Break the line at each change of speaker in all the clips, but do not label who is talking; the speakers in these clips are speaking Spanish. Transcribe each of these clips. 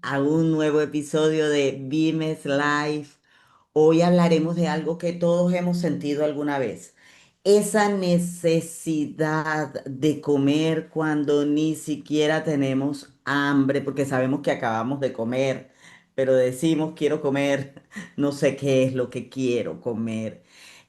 a un nuevo episodio de Vimes Live. Hoy hablaremos de algo que todos hemos sentido alguna vez. Esa necesidad de comer cuando ni siquiera tenemos hambre, porque sabemos que acabamos de comer, pero decimos quiero comer, no sé qué es lo que quiero comer.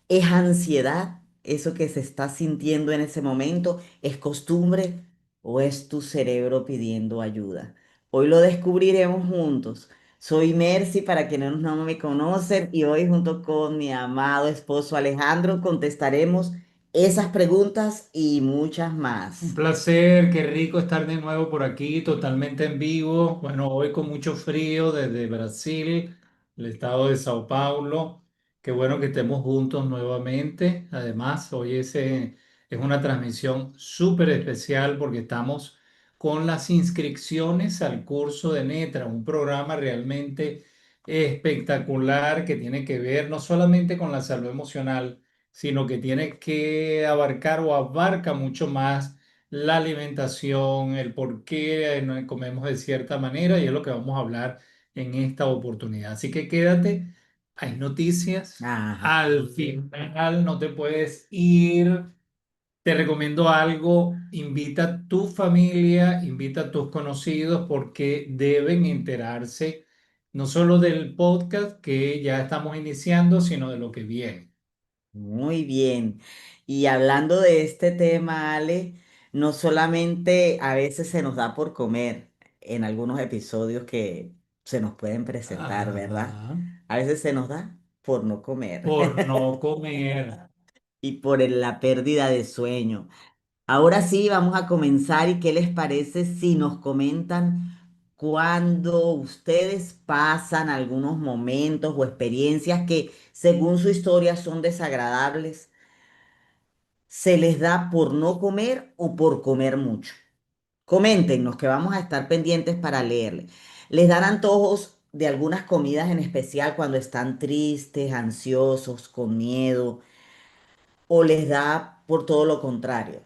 ¿Es ansiedad eso que se está sintiendo en ese momento? ¿Es costumbre o es tu cerebro pidiendo ayuda? Hoy lo descubriremos juntos. Soy Mercy para quienes no me conocen y hoy junto con mi amado esposo Alejandro contestaremos esas preguntas y muchas
Un
más.
placer, qué rico estar de nuevo por aquí, totalmente en vivo. Bueno, hoy con mucho frío desde Brasil, el estado de Sao Paulo. Qué bueno que estemos juntos nuevamente. Además, hoy es una transmisión súper especial porque estamos con las inscripciones al curso de Netra, un programa realmente espectacular que tiene que ver no solamente con la salud emocional, sino que tiene que abarcar o abarca mucho más la alimentación, el por qué no comemos de cierta manera y es lo que vamos a hablar en esta oportunidad. Así que quédate, hay noticias,
Ajá.
al final no te puedes ir. Te recomiendo algo, invita a tu familia, invita a tus conocidos porque deben enterarse no solo del podcast que ya estamos iniciando, sino de lo que viene.
Muy bien. Y hablando de este tema, Ale, no solamente a veces se nos da por comer en algunos episodios que se nos pueden presentar, ¿verdad?
Ajá.
A veces se nos da por no comer
Por no comer.
y por la pérdida de sueño. Ahora sí, vamos a comenzar y ¿qué les parece si nos comentan cuando ustedes pasan algunos momentos o experiencias que según su historia son desagradables? ¿Se les da por no comer o por comer mucho? Coméntenos que vamos a estar pendientes para leerles. ¿Les dan antojos de algunas comidas en especial cuando están tristes, ansiosos, con miedo? ¿O les da por todo lo contrario?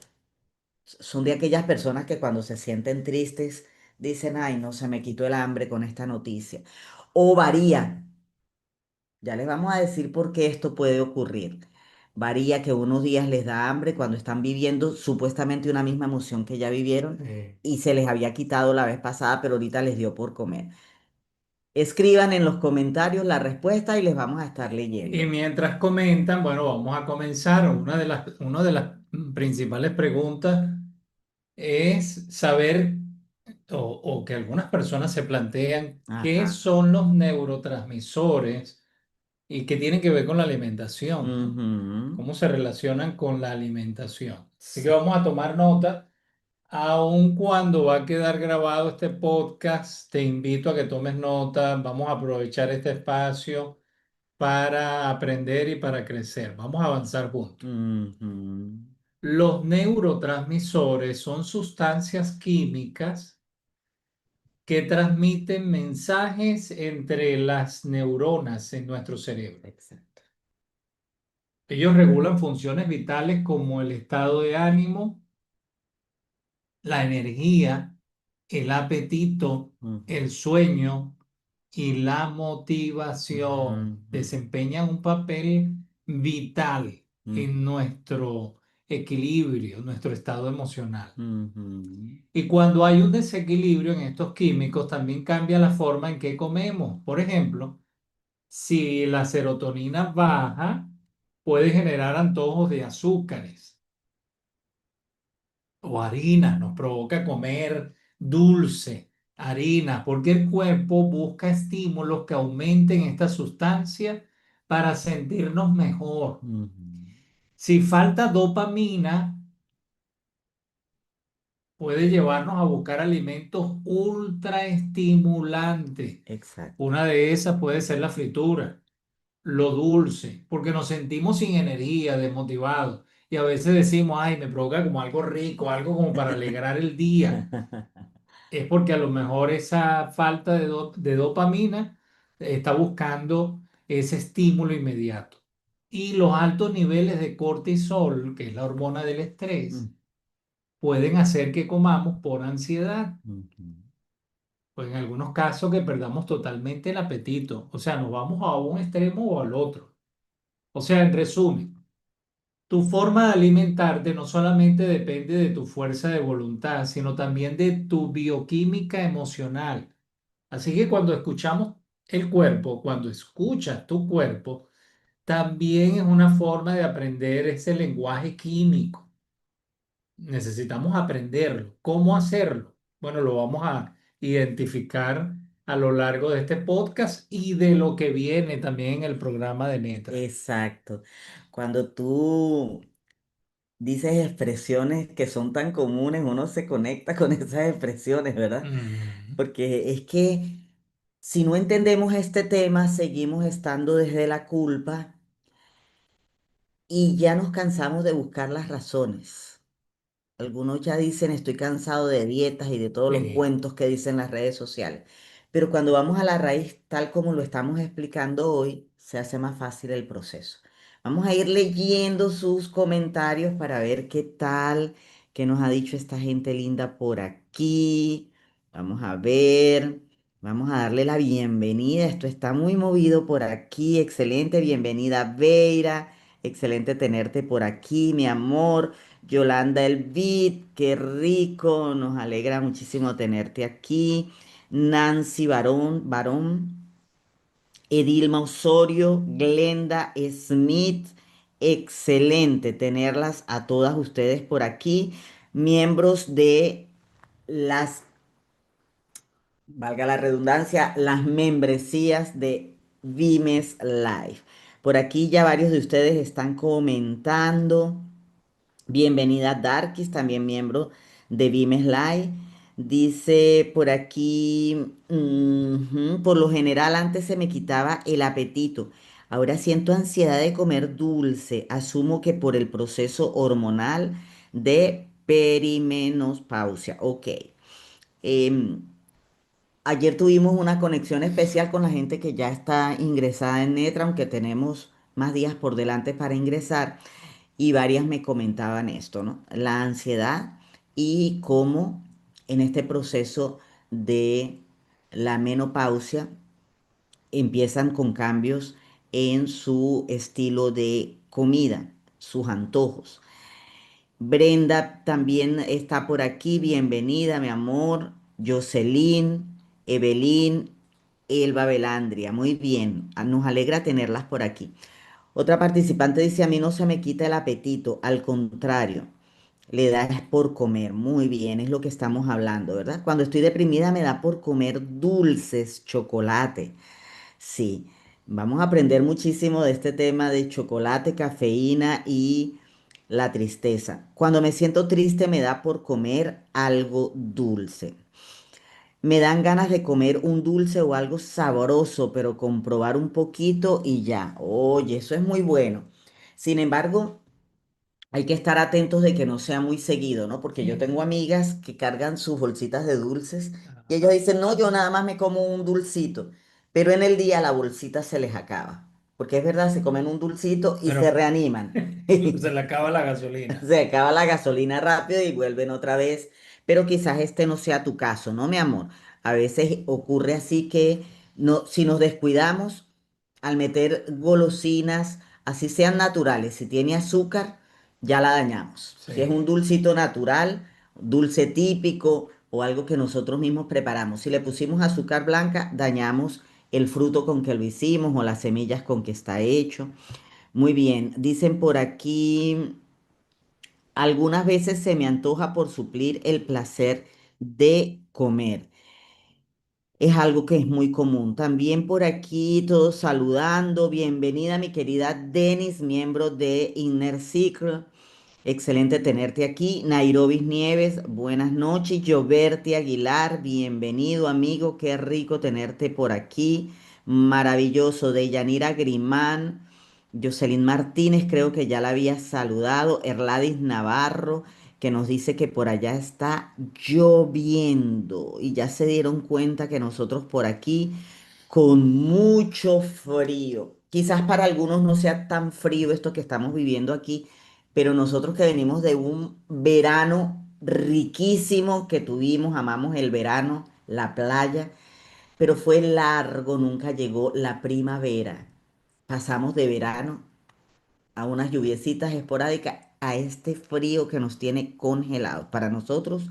Son de aquellas personas que cuando se sienten tristes dicen, ay, no, se me quitó el hambre con esta noticia. O varía. Ya les vamos a decir por qué esto puede ocurrir. Varía que unos días les da hambre cuando están viviendo supuestamente una misma emoción que ya vivieron
Sí.
y se les había quitado la vez pasada, pero ahorita les dio por comer. Escriban en los comentarios la respuesta y les vamos a estar
Y
leyendo.
mientras comentan, bueno, vamos a comenzar. Una de las principales preguntas es saber, o que algunas personas se plantean, qué
Ajá.
son los neurotransmisores y qué tienen que ver con la alimentación, ¿no?
Ujú.
¿Cómo se relacionan con la alimentación? Así que
Sí.
vamos a tomar nota. Aun cuando va a quedar grabado este podcast, te invito a que tomes nota. Vamos a aprovechar este espacio para aprender y para crecer. Vamos a avanzar juntos.
Ujú.
Los neurotransmisores son sustancias químicas que transmiten mensajes entre las neuronas en nuestro cerebro.
Exacto.
Ellos regulan funciones vitales como el estado de ánimo, la energía, el apetito,
Ujú.
el sueño y la motivación.
Ujú.
Desempeñan un papel vital en
Ujú.
nuestro equilibrio, nuestro estado emocional.
Ujú.
Y cuando hay un desequilibrio en estos químicos, también cambia la forma en que comemos. Por ejemplo, si la serotonina baja, puede generar antojos de azúcares o harina, nos provoca comer dulce, harina, porque el cuerpo busca estímulos que aumenten esta sustancia para sentirnos mejor.
Ujú.
Si falta dopamina, puede llevarnos a buscar alimentos ultra estimulantes.
Exacto.
Una de esas puede ser la fritura, lo dulce, porque nos sentimos sin energía, desmotivados. Y a veces decimos, ay, me provoca como algo rico, algo como para alegrar el día. Es porque a lo mejor esa falta de dopamina está buscando ese estímulo inmediato. Y los altos niveles de cortisol, que es la hormona del estrés, pueden hacer que comamos por ansiedad.
Ujú.
o en algunos casos que perdamos totalmente el apetito. O sea, nos vamos a un extremo o al otro. O sea, en resumen, tu forma de alimentarte no solamente depende de tu fuerza de voluntad, sino también de tu bioquímica emocional. Así que cuando escuchamos el cuerpo, cuando escuchas tu cuerpo, también es una forma de aprender ese lenguaje químico. Necesitamos aprenderlo. ¿Cómo hacerlo? Bueno, lo vamos a identificar a lo largo de este podcast y de lo que viene también en el programa de Netra.
Exacto. Cuando tú dices expresiones que son tan comunes, uno se conecta con esas expresiones, ¿verdad?
Mm,
Porque es que si no entendemos este tema, seguimos estando desde la culpa y ya nos cansamos de buscar las razones. Algunos ya dicen, estoy cansado de dietas y de todos los
sí.
cuentos que dicen las redes sociales. Pero cuando vamos a la raíz, tal como lo estamos explicando hoy, se hace más fácil el proceso. Vamos a ir leyendo sus comentarios para ver qué tal, qué nos ha dicho esta gente linda por aquí. Vamos a ver, vamos a darle la bienvenida. Esto está muy movido por aquí. Excelente, bienvenida, Veira. Excelente tenerte por aquí, mi amor. Yolanda Elvid, qué rico, nos alegra muchísimo tenerte aquí. Nancy Barón, Edilma Osorio, Glenda Smith, excelente tenerlas a todas ustedes por aquí, miembros de las, valga la redundancia, las membresías de Vimes Live. Por aquí ya varios de ustedes están comentando. Bienvenida Darkis, también miembro de Vimes Live. Dice por aquí, por lo general antes se me quitaba el apetito. Ahora siento ansiedad de comer dulce. Asumo que por el proceso hormonal de perimenopausia. Ok. Em, Ayer tuvimos una conexión especial con la gente que ya está ingresada en Netra, aunque tenemos más días por delante para ingresar y varias me comentaban esto, ¿no? La ansiedad y cómo en este proceso de la menopausia empiezan con cambios en su estilo de comida, sus antojos. Brenda también está por aquí, bienvenida, mi amor. Jocelyn, Evelyn, Elba Belandria, muy bien, nos alegra tenerlas por aquí. Otra participante dice, a mí no se me quita el apetito, al contrario, le da es por comer. Muy bien, es lo que estamos hablando, ¿verdad? Cuando estoy deprimida me da por comer dulces, chocolate. Sí, vamos a aprender muchísimo de este tema de chocolate, cafeína y la tristeza. Cuando me siento triste me da por comer algo dulce. Me dan ganas de comer un dulce o algo sabroso, pero comprobar un poquito y ya. Oye, eso es muy bueno. Sin embargo, hay que estar atentos de que no sea muy seguido, ¿no? Porque yo tengo amigas que cargan sus bolsitas de dulces y ellos
Ajá.
dicen, no, yo nada más me como un dulcito, pero en el día la bolsita se les acaba. Porque es verdad, se comen un dulcito y se
Pero
reaniman.
se le acaba la gasolina.
Se acaba la gasolina rápido y vuelven otra vez, pero quizás este no sea tu caso, ¿no, mi amor? A veces ocurre así que no, si nos descuidamos al meter golosinas, así sean naturales, si tiene azúcar, ya la dañamos. Si es
Sí.
un dulcito natural, dulce típico o algo que nosotros mismos preparamos, si le pusimos azúcar blanca, dañamos el fruto con que lo hicimos o las semillas con que está hecho. Muy bien, dicen por aquí. Algunas veces se me antoja por suplir el placer de comer. Es algo que es muy común. También por aquí todos saludando. Bienvenida mi querida Denis, miembro de Inner Circle. Excelente tenerte aquí. Nairobi Nieves, buenas noches. Joberti Aguilar, bienvenido amigo. Qué rico tenerte por aquí. Maravilloso. Deyanira Grimán. Jocelyn Martínez, creo que ya la había saludado. Erladis Navarro, que nos dice que por allá está lloviendo. Y ya se dieron cuenta que nosotros por aquí con mucho frío. Quizás para algunos no sea tan frío esto que estamos viviendo aquí, pero nosotros que venimos de un verano riquísimo que tuvimos, amamos el verano, la playa, pero fue largo, nunca llegó la primavera. Pasamos de verano a unas lluviecitas esporádicas, a este frío que nos tiene congelados. Para nosotros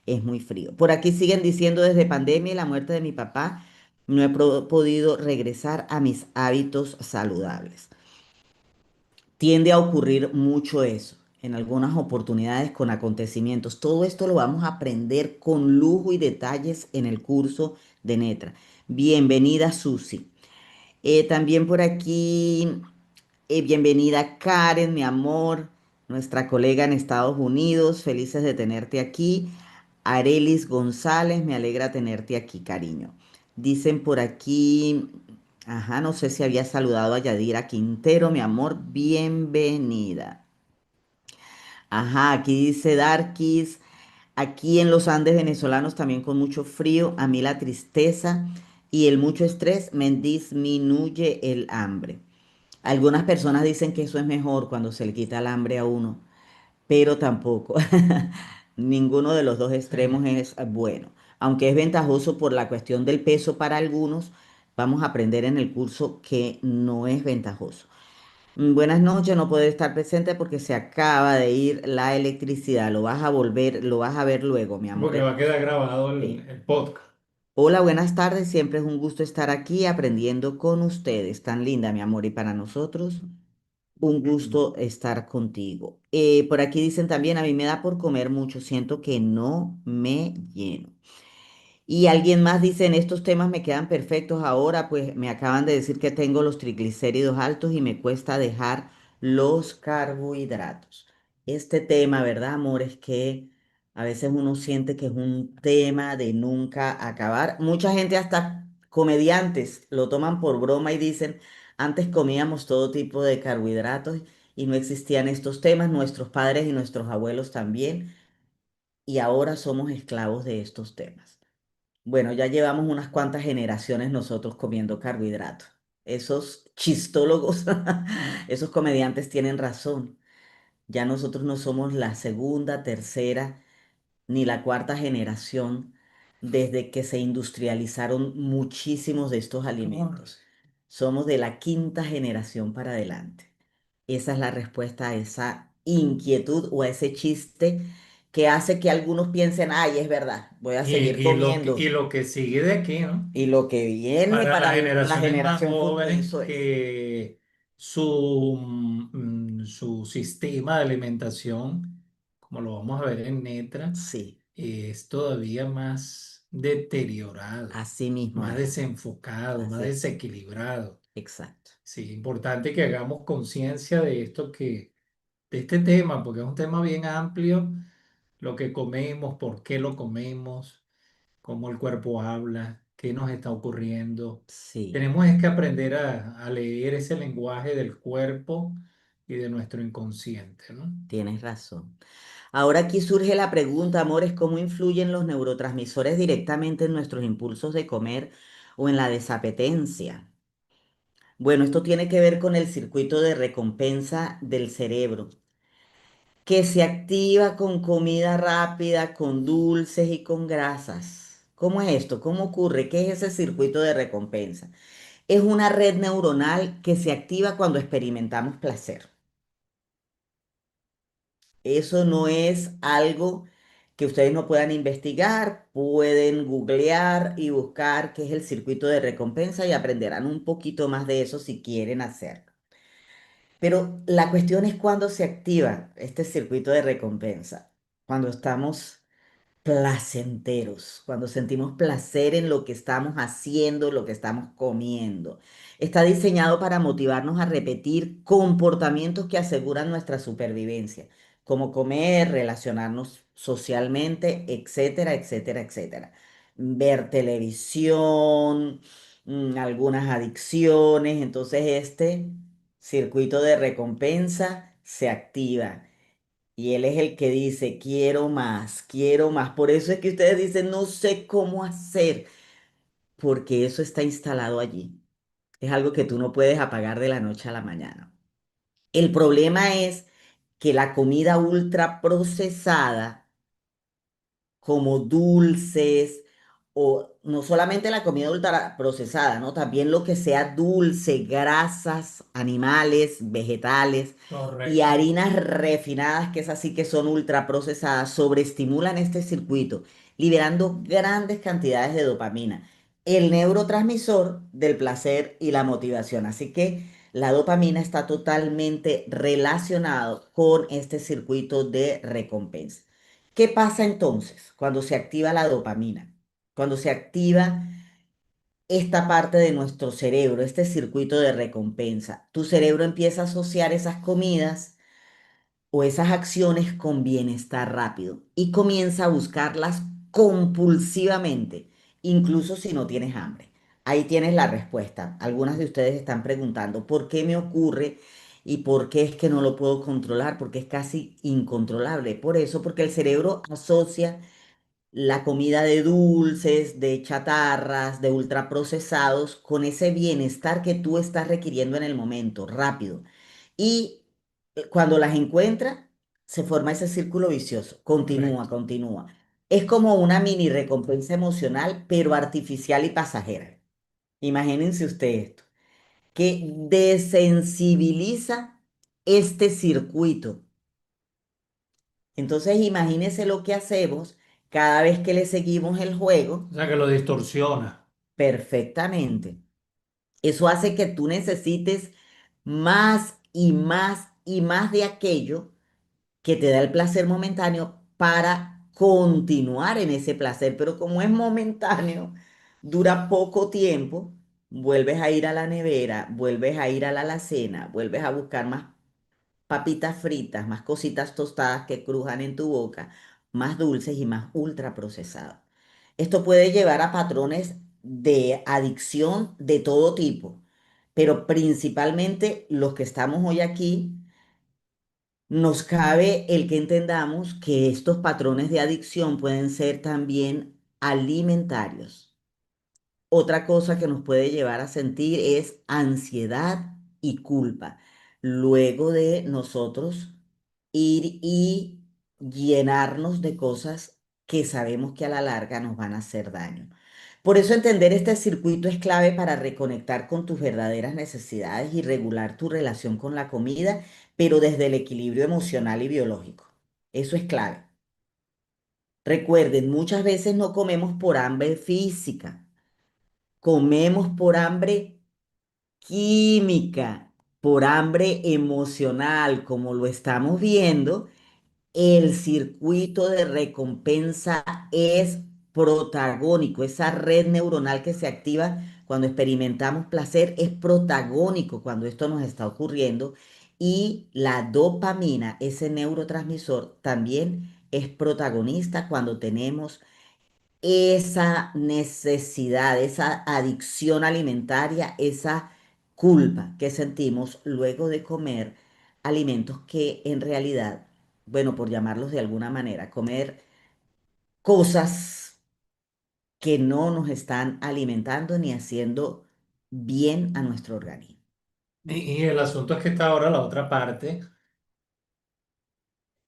es muy frío. Por aquí siguen diciendo desde pandemia y la muerte de mi papá, no he podido regresar a mis hábitos saludables. Tiende a ocurrir mucho eso en algunas oportunidades con acontecimientos. Todo esto lo vamos a aprender con lujo y detalles en el curso de Netra. Bienvenida, Susi. También por aquí, bienvenida Karen, mi amor, nuestra colega en Estados Unidos. Felices de tenerte aquí. Arelis González, me alegra tenerte aquí, cariño. Dicen por aquí, ajá, no sé si había saludado a Yadira Quintero, mi amor, bienvenida. Ajá, aquí dice Darkis, aquí en los Andes venezolanos también con mucho frío, a mí la tristeza y el mucho estrés me disminuye el hambre. Algunas personas dicen que eso es mejor cuando se le quita el hambre a uno, pero tampoco. Ninguno de los dos
Sí.
extremos es bueno. Aunque es ventajoso por la cuestión del peso para algunos, vamos a aprender en el curso que no es ventajoso. Buenas noches, no puede estar presente porque se acaba de ir la electricidad. Lo vas a volver, lo vas a ver luego, mi amor.
Porque va a quedar grabado
Sí.
el podcast.
Hola, buenas tardes. Siempre es un gusto estar aquí aprendiendo con ustedes. Tan linda, mi amor. Y para nosotros, un gusto estar contigo. Por aquí dicen también, a mí me da por comer mucho. Siento que no me lleno. Y alguien más dice, en estos temas me quedan perfectos ahora, pues me acaban de decir que tengo los triglicéridos altos y me cuesta dejar los carbohidratos. Este tema, ¿verdad, amor? Es que a veces uno siente que es un tema de nunca acabar. Mucha gente, hasta comediantes, lo toman por broma y dicen, antes comíamos todo tipo de carbohidratos y no existían estos temas, nuestros padres y nuestros abuelos también, y ahora somos esclavos de estos temas. Bueno, ya llevamos unas cuantas generaciones nosotros comiendo carbohidratos. Esos chistólogos, esos comediantes tienen razón. Ya nosotros no somos la segunda, tercera ni la cuarta generación desde que se industrializaron muchísimos de estos alimentos. Somos de la quinta generación para adelante. Esa es la respuesta a esa inquietud o a ese chiste que hace que algunos piensen, ay, es verdad, voy a seguir
Y
comiendo.
lo que sigue de aquí, ¿no?
Y lo que viene
Para las
para la
generaciones más
generación futura,
jóvenes
eso es.
que su sistema de alimentación, como lo vamos a ver en Netra,
Sí,
es todavía más deteriorado,
así mismo
más
es.
desenfocado, más
Así es.
desequilibrado.
Exacto.
Sí, importante que hagamos conciencia de de este tema, porque es un tema bien amplio, lo que comemos, por qué lo comemos, cómo el cuerpo habla, qué nos está ocurriendo.
Sí,
Tenemos es que aprender a leer ese lenguaje del cuerpo y de nuestro inconsciente, ¿no?
tienes razón. Ahora aquí surge la pregunta, amores, ¿cómo influyen los neurotransmisores directamente en nuestros impulsos de comer o en la desapetencia? Bueno, esto tiene que ver con el circuito de recompensa del cerebro, que se activa con comida rápida, con dulces y con grasas. ¿Cómo es esto? ¿Cómo ocurre? ¿Qué es ese circuito de recompensa? Es una red neuronal que se activa cuando experimentamos placer. Eso no es algo que ustedes no puedan investigar, pueden googlear y buscar qué es el circuito de recompensa y aprenderán un poquito más de eso si quieren hacerlo. Pero la cuestión es cuando se activa este circuito de recompensa, cuando estamos placenteros, cuando sentimos placer en lo que estamos haciendo, lo que estamos comiendo. Está diseñado para motivarnos a repetir comportamientos que aseguran nuestra supervivencia, como comer, relacionarnos socialmente, etcétera, etcétera, etcétera. Ver televisión, algunas adicciones, entonces este circuito de recompensa se activa. Y él es el que dice, quiero más, quiero más. Por eso es que ustedes dicen, no sé cómo hacer, porque eso está instalado allí. Es algo que tú no puedes apagar de la noche a la mañana. El problema es que la comida ultra procesada, como dulces o no solamente la comida ultraprocesada, ¿no? También lo que sea dulce, grasas, animales, vegetales y
Correcto.
harinas refinadas, que es así que son ultraprocesadas, sobreestimulan este circuito, liberando grandes cantidades de dopamina, el neurotransmisor del placer y la motivación. Así que la dopamina está totalmente relacionado con este circuito de recompensa. ¿Qué pasa entonces cuando se activa la dopamina? Cuando se activa esta parte de nuestro cerebro, este circuito de recompensa, tu cerebro empieza a asociar esas comidas o esas acciones con bienestar rápido y comienza a buscarlas compulsivamente, incluso si no tienes hambre. Ahí tienes la respuesta. Algunas de ustedes están preguntando, ¿por qué me ocurre y por qué es que no lo puedo controlar? Porque es casi incontrolable. Por eso, porque el cerebro asocia la comida de dulces, de chatarras, de ultraprocesados, con ese bienestar que tú estás requiriendo en el momento, rápido. Y cuando las encuentra, se forma ese círculo vicioso, continúa,
Correcto.
continúa. Es como una mini recompensa emocional, pero artificial y pasajera. Imagínense ustedes esto, que desensibiliza este circuito. Entonces, imagínense lo que hacemos cada vez que le seguimos el juego
O sea que lo distorsiona.
perfectamente. Eso hace que tú necesites más y más y más de aquello que te da el placer momentáneo para continuar en ese placer. Pero como es momentáneo, dura poco tiempo, vuelves a ir a la nevera, vuelves a ir a la alacena, vuelves a buscar más papitas fritas, más cositas tostadas que crujan en tu boca, más dulces y más ultraprocesados. Esto puede llevar a patrones de adicción de todo tipo, pero principalmente los que estamos hoy aquí, nos cabe el que entendamos que estos patrones de adicción pueden ser también alimentarios. Otra cosa que nos puede llevar a sentir es ansiedad y culpa. Luego de nosotros ir y llenarnos de cosas que sabemos que a la larga nos van a hacer daño. Por eso entender este circuito es clave para reconectar con tus verdaderas necesidades y regular tu relación con la comida, pero desde el equilibrio emocional y biológico. Eso es clave. Recuerden, muchas veces no comemos por hambre física. Comemos por hambre química, por hambre emocional, como lo estamos viendo. El circuito de recompensa es protagónico. Esa red neuronal que se activa cuando experimentamos placer es protagónico cuando esto nos está ocurriendo. Y la dopamina, ese neurotransmisor, también es protagonista cuando tenemos esa necesidad, esa adicción alimentaria, esa culpa que sentimos luego de comer alimentos que en realidad, bueno, por llamarlos de alguna manera, comer cosas que no nos están alimentando ni haciendo bien a nuestro organismo.
Y el asunto es que está ahora la otra parte,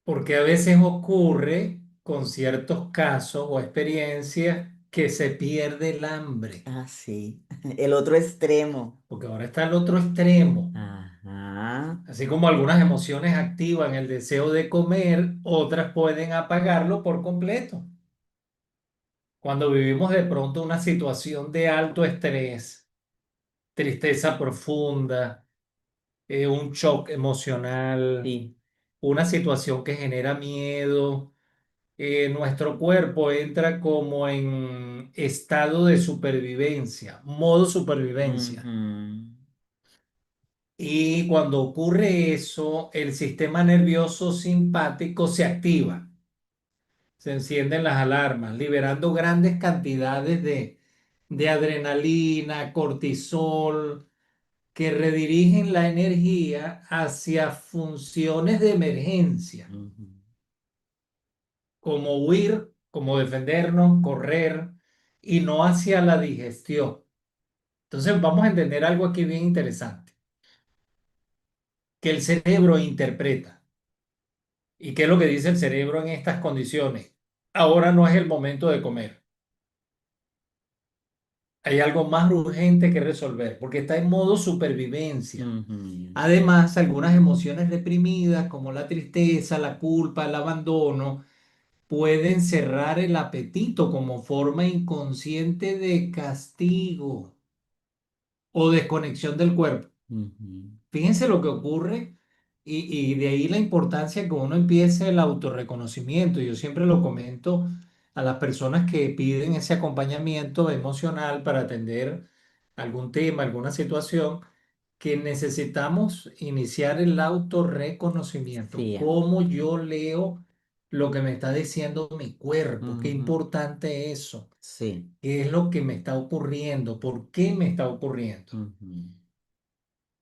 porque a veces ocurre con ciertos casos o experiencias que se pierde el hambre,
Ah, sí, el otro extremo.
porque ahora está el otro extremo.
Ajá,
Así como algunas emociones activan el deseo de comer, otras pueden apagarlo por completo. Cuando vivimos de pronto una situación de alto estrés, tristeza profunda, un shock emocional,
sí.
una situación que genera miedo, nuestro cuerpo entra como en estado de supervivencia, modo supervivencia.
Ujú,
Y cuando ocurre eso, el sistema nervioso simpático se activa, se encienden las alarmas, liberando grandes cantidades de adrenalina, cortisol, que redirigen la energía hacia funciones de emergencia,
ujú.
como huir, como defendernos, correr, y no hacia la digestión. Entonces vamos a entender algo aquí bien interesante, que el cerebro interpreta. ¿Y qué es lo que dice el cerebro en estas condiciones? Ahora no es el momento de comer. hay algo más urgente que resolver, porque está en modo supervivencia.
Ujú,
Además, algunas emociones reprimidas, como la tristeza, la culpa, el abandono, pueden cerrar el apetito como forma inconsciente de castigo o desconexión del cuerpo.
ujú.
Fíjense lo que ocurre y de ahí la importancia que uno empiece el autorreconocimiento. Yo siempre lo comento a las personas que piden ese acompañamiento emocional para atender algún tema, alguna situación, que necesitamos iniciar el autorreconocimiento.
Sí,
¿Cómo yo leo lo que me está diciendo mi cuerpo? Qué
ujú,
importante eso.
sí,
¿Qué es lo que me está ocurriendo? ¿Por qué me está ocurriendo?
ujú,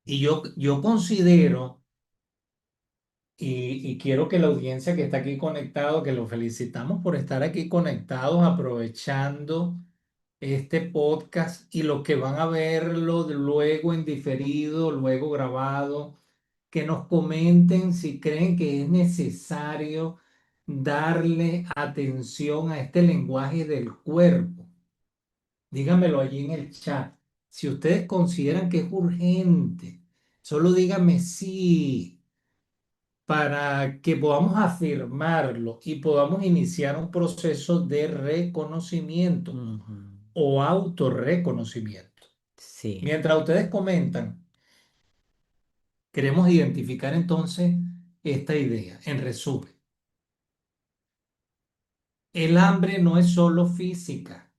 Y yo considero, y quiero que la audiencia que está aquí conectado, que lo felicitamos por estar aquí conectados, aprovechando este podcast y los que van a verlo luego en diferido, luego grabado, que nos comenten si creen que es necesario darle atención a este lenguaje del cuerpo. Díganmelo allí en el chat. Si ustedes consideran que es urgente, solo díganme sí para que podamos afirmarlo y podamos iniciar un proceso de reconocimiento
ujú.
o autorreconocimiento.
Sí.
Mientras ustedes comentan, queremos identificar entonces esta idea. En resumen, el hambre no es solo física,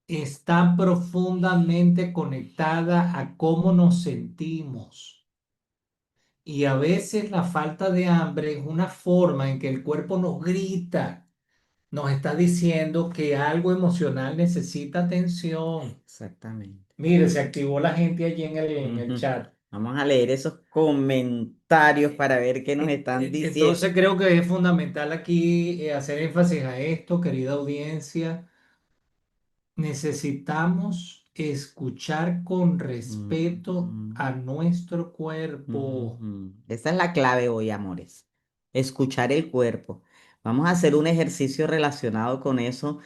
está profundamente conectada a cómo nos sentimos. Y a veces la falta de hambre es una forma en que el cuerpo nos grita, nos está diciendo que algo emocional necesita atención.
Exactamente.
Mire, se activó la gente allí en el
Ujú.
chat.
Vamos a leer esos comentarios para ver qué nos están diciendo.
Entonces creo que es fundamental aquí hacer énfasis a esto, querida audiencia. Necesitamos escuchar con respeto
Ujú,
a nuestro cuerpo.
ujú. Esa es la clave hoy, amores. Escuchar el cuerpo. Vamos a hacer un ejercicio relacionado con eso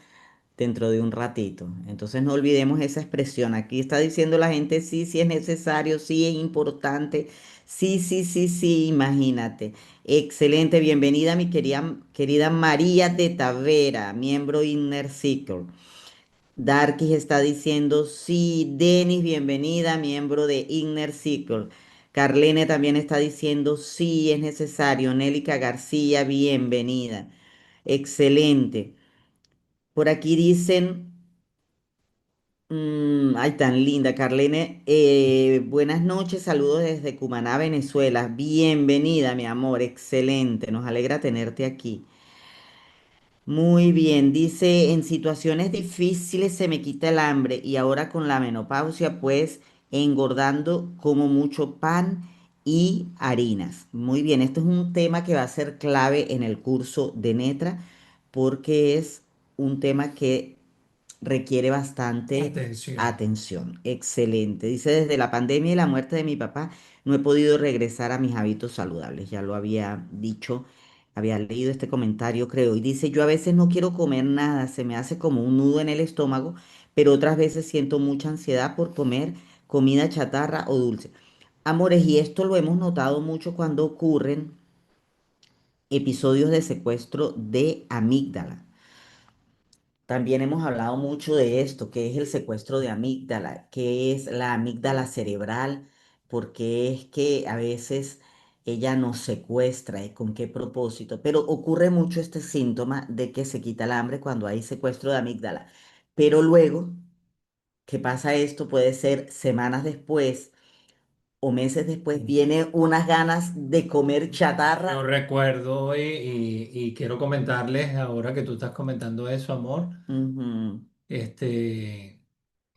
dentro de un ratito. Entonces no olvidemos esa expresión. Aquí está diciendo la gente, sí, sí es necesario, sí es importante, sí, sí, sí, sí, imagínate. Excelente, bienvenida mi querida María de Tavera, miembro Inner Circle. Darkis está diciendo, sí, Denis, bienvenida, miembro de Inner Circle. Carlene también está diciendo, sí, es necesario. Nélica García, bienvenida. Excelente. Por aquí dicen, ay, tan linda, Carlene. Buenas noches, saludos desde Cumaná, Venezuela. Bienvenida, mi amor, excelente. Nos alegra tenerte aquí. Muy bien, dice, en situaciones difíciles se me quita el hambre y ahora con la menopausia, pues engordando como mucho pan y harinas. Muy bien, esto es un tema que va a ser clave en el curso de Netra porque es un tema que requiere bastante
Atención.
atención. Excelente. Dice, desde la pandemia y la muerte de mi papá, no he podido regresar a mis hábitos saludables. Ya lo había dicho, había leído este comentario, creo. Y dice, yo a veces no quiero comer nada, se me hace como un nudo en el estómago, pero otras veces siento mucha ansiedad por comer comida chatarra o dulce. Amores, y esto lo hemos notado mucho cuando ocurren episodios de secuestro de amígdala. También hemos hablado mucho de esto, que es el secuestro de amígdala, que es la amígdala cerebral, porque es que a veces ella nos secuestra y con qué propósito. Pero ocurre mucho este síntoma de que se quita el hambre cuando hay secuestro de amígdala. Pero luego que pasa esto, puede ser semanas después o meses después, viene unas ganas de comer
Yo
chatarra.
recuerdo y quiero comentarles ahora que tú estás comentando eso, amor.
Ujú,
Este,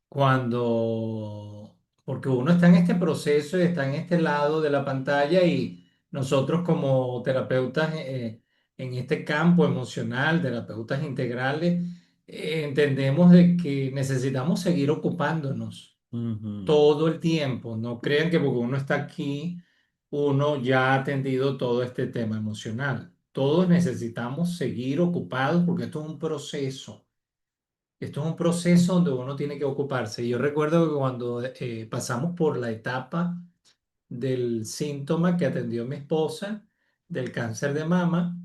cuando, porque uno está en este proceso y está en este lado de la pantalla y nosotros como terapeutas en este campo emocional, terapeutas integrales, entendemos de que necesitamos seguir ocupándonos
ujú,
todo el tiempo. No crean que porque uno está aquí, uno ya ha atendido todo este tema emocional. Todos necesitamos seguir ocupados porque esto es un proceso. Esto es un proceso donde uno tiene que ocuparse. Yo recuerdo que cuando pasamos por la etapa del síntoma que atendió mi esposa, del cáncer de mama,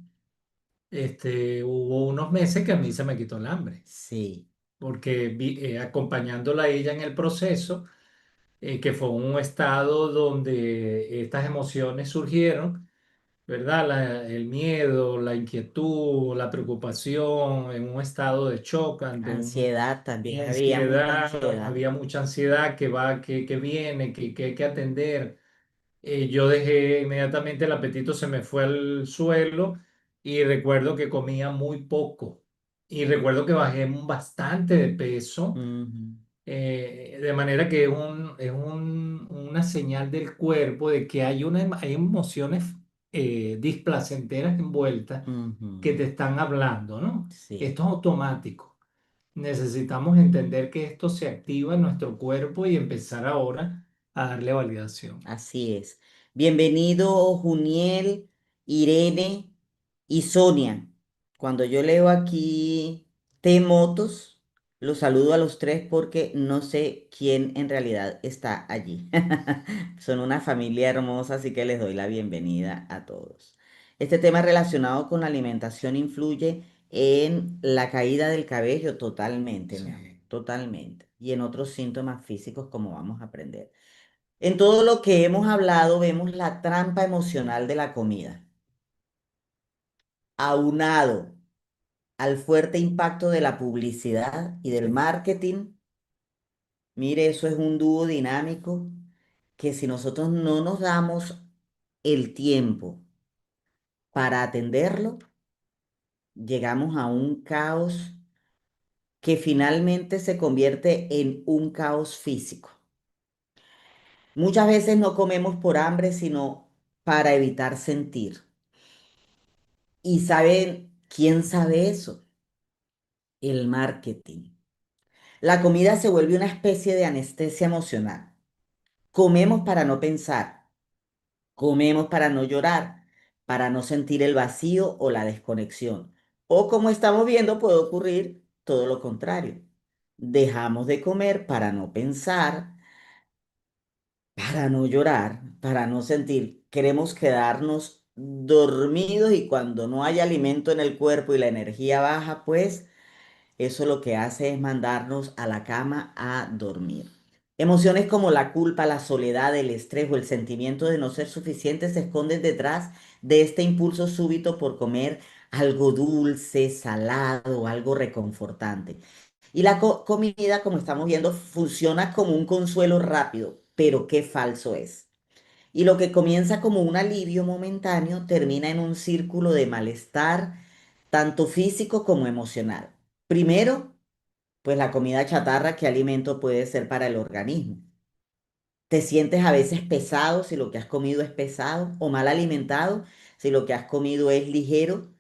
hubo unos meses que a mí se me quitó el hambre,
Sí,
porque acompañándola a ella en el proceso, que fue un estado donde estas emociones surgieron, ¿verdad? El miedo, la inquietud, la preocupación, en un estado de shock, ante
ansiedad
y
también, había mucha
ansiedad,
ansiedad.
había mucha ansiedad que va, que viene, que hay que atender. Yo dejé inmediatamente el apetito, se me fue al suelo y recuerdo que comía muy poco. Y recuerdo que bajé bastante de peso,
Ujú,
de manera que una señal del cuerpo de que hay emociones displacenteras envueltas que
ujú,
te están hablando, ¿no?
sí.
Esto es automático. Necesitamos entender que esto se activa en nuestro cuerpo y empezar ahora a darle validación.
Así es. Bienvenido, Juniel, Irene y Sonia. Cuando yo leo aquí T-Motos, los saludo a los tres porque no sé quién en realidad está allí. Son una familia hermosa, así que les doy la bienvenida a todos. Este tema relacionado con la alimentación influye en la caída del cabello totalmente, mi amor,
Sí,
totalmente. Y en otros síntomas físicos como vamos a aprender. En todo lo que hemos hablado vemos la trampa emocional de la comida, aunado al fuerte impacto de la publicidad y del
sí.
marketing. Mire, eso es un dúo dinámico que si nosotros no nos damos el tiempo para atenderlo, llegamos a un caos que finalmente se convierte en un caos físico. Muchas veces no comemos por hambre, sino para evitar sentir. ¿Y saben quién sabe eso? El marketing. La comida se vuelve una especie de anestesia emocional. Comemos para no pensar, comemos para no llorar, para no sentir el vacío o la desconexión. O como estamos viendo, puede ocurrir todo lo contrario. Dejamos de comer para no pensar, para no llorar, para no sentir. Queremos quedarnos dormidos y cuando no hay alimento en el cuerpo y la energía baja, pues eso lo que hace es mandarnos a la cama a dormir. Emociones como la culpa, la soledad, el estrés o el sentimiento de no ser suficiente se esconden detrás de este impulso súbito por comer algo dulce, salado, algo reconfortante. Y la comida, como estamos viendo, funciona como un consuelo rápido, pero qué falso es. Y lo que comienza como un alivio momentáneo termina en un círculo de malestar, tanto físico como emocional. Primero, pues la comida chatarra, ¿qué alimento puede ser para el organismo? Te sientes a veces pesado si lo que has comido es pesado o mal alimentado si lo que has comido es ligero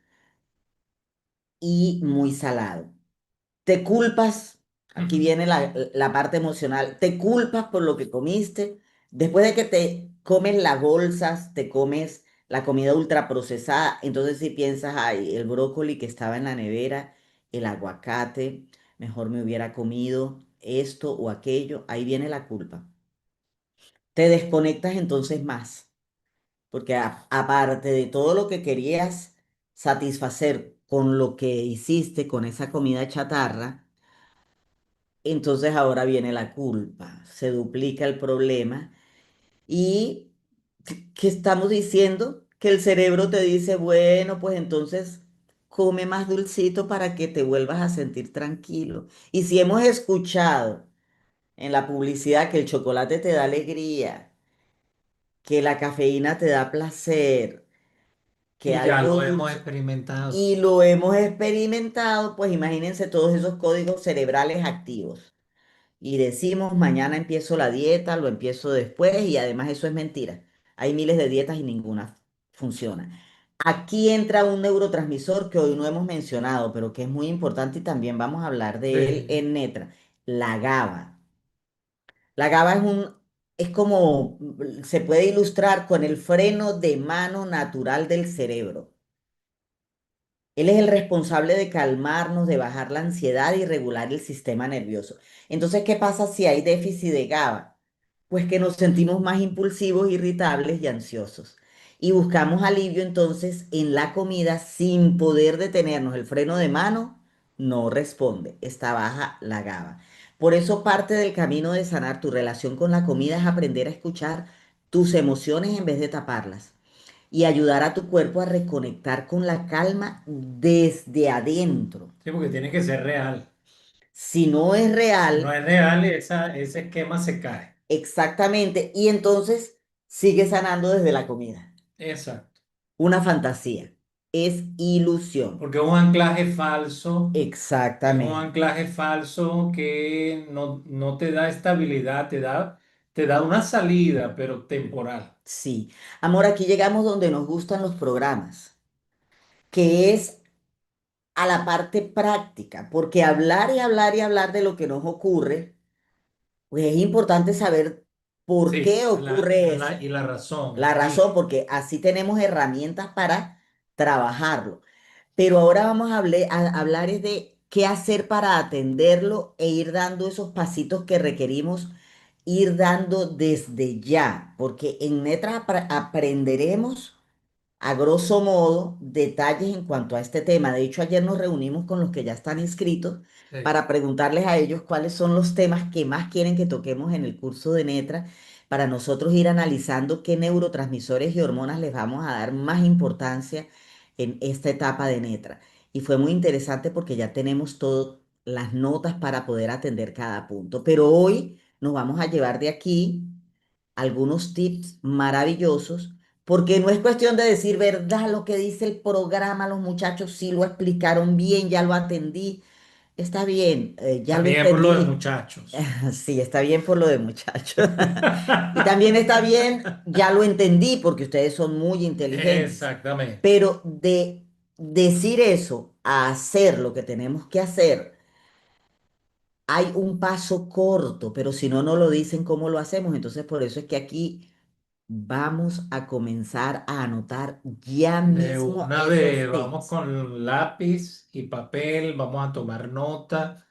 y muy salado. Te culpas, aquí
Ujú.
viene la parte emocional, te culpas por lo que comiste. Después de que te comes las bolsas, te comes la comida ultraprocesada, entonces si piensas, ay, el brócoli que estaba en la nevera, el aguacate, mejor me hubiera comido esto o aquello, ahí viene la culpa. Te desconectas entonces más, porque aparte de todo lo que querías satisfacer con lo que hiciste con esa comida chatarra, entonces ahora viene la culpa, se duplica el problema y ¿qué estamos diciendo? Que el cerebro te dice, bueno, pues entonces come más dulcito para que te vuelvas a sentir tranquilo. Y si hemos escuchado en la publicidad que el chocolate te da alegría, que la cafeína te da placer, que
Y ya
algo
lo hemos
dulce,
experimentado.
y lo hemos experimentado, pues imagínense todos esos códigos cerebrales activos. Y decimos, mañana empiezo la dieta, lo empiezo después y además eso es mentira. Hay miles de dietas y ninguna funciona. Aquí entra un neurotransmisor que hoy no hemos mencionado, pero que es muy importante y también vamos a hablar de él
Sí.
en Netra, la GABA. La GABA es como, se puede ilustrar con el freno de mano natural del cerebro. Él es el responsable de calmarnos, de bajar la ansiedad y regular el sistema nervioso. Entonces, ¿qué pasa si hay déficit de GABA? Pues que nos sentimos más impulsivos, irritables y ansiosos. Y buscamos alivio entonces en la comida sin poder detenernos. El freno de mano no responde, está baja la GABA. Por eso parte del camino de sanar tu relación con la comida es aprender a escuchar tus emociones en vez de taparlas y ayudar a tu cuerpo a reconectar con la calma desde adentro.
Sí, porque tiene que ser real.
Si no es
Si no
real,
es real, ese esquema se cae.
exactamente, y entonces sigue sanando desde la comida.
Exacto.
Una fantasía, es ilusión.
Porque es un
Exactamente,
anclaje falso que no te da estabilidad, te da una salida, pero temporal.
sí. Amor, aquí llegamos donde nos gustan los programas, que es a la parte práctica, porque hablar y hablar y hablar de lo que nos ocurre, pues es importante saber por
Sí,
qué ocurre eso.
y la razón,
La
el
razón,
origen.
porque así tenemos herramientas para trabajarlo. Pero ahora vamos a hablar es de qué hacer para atenderlo e ir dando esos pasitos que requerimos ir dando desde ya, porque en Netra aprenderemos a grosso modo detalles en cuanto a este tema. De hecho, ayer nos reunimos con los que ya están inscritos
Sí.
para preguntarles a ellos cuáles son los temas que más quieren que toquemos en el curso de Netra, para nosotros ir analizando qué neurotransmisores y hormonas les vamos a dar más importancia en esta etapa de Netra. Y fue muy interesante porque ya tenemos todas las notas para poder atender cada punto. Pero hoy nos vamos a llevar de aquí algunos tips maravillosos, porque no es cuestión de decir verdad lo que dice el programa, los muchachos sí lo explicaron bien, ya lo atendí, está bien, ya lo
También por lo de
entendí,
muchachos.
sí, está bien por lo de muchachos. Y también está bien, ya lo entendí, porque ustedes son muy inteligentes,
Exactamente.
pero de decir eso a hacer lo que tenemos que hacer, hay un paso corto, pero si no, no lo dicen cómo lo hacemos. Entonces, por eso es que aquí vamos a comenzar a anotar ya
De
mismo
una
esos
vez, vamos
tips.
con lápiz y papel, vamos a tomar nota.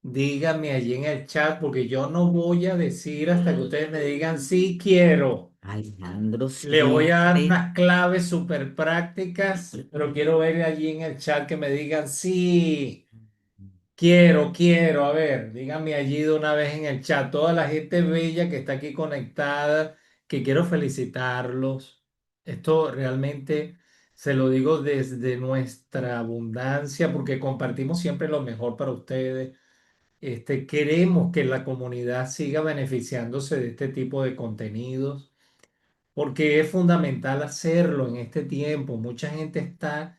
Díganme allí en el chat, porque yo no voy a decir hasta que ustedes me digan sí quiero.
Alejandro
Le voy a dar
siempre.
unas claves súper prácticas, pero quiero ver allí en el chat que me digan sí, quiero. A ver, díganme allí de una vez en el chat. Toda la gente bella que está aquí conectada, que quiero felicitarlos. Esto realmente se lo digo desde nuestra abundancia, porque compartimos siempre lo mejor para ustedes. Queremos que la comunidad siga beneficiándose de este tipo de contenidos porque es fundamental hacerlo en este tiempo. Mucha gente está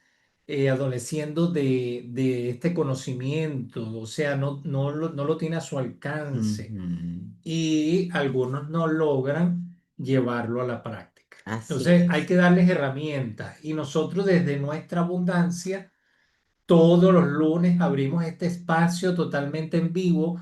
adoleciendo de este conocimiento, o sea, no lo tiene a su alcance
Ujú.
y algunos no logran llevarlo a la práctica.
Así
Entonces, hay
es,
que darles herramientas y nosotros desde nuestra abundancia todos los lunes abrimos este espacio totalmente en vivo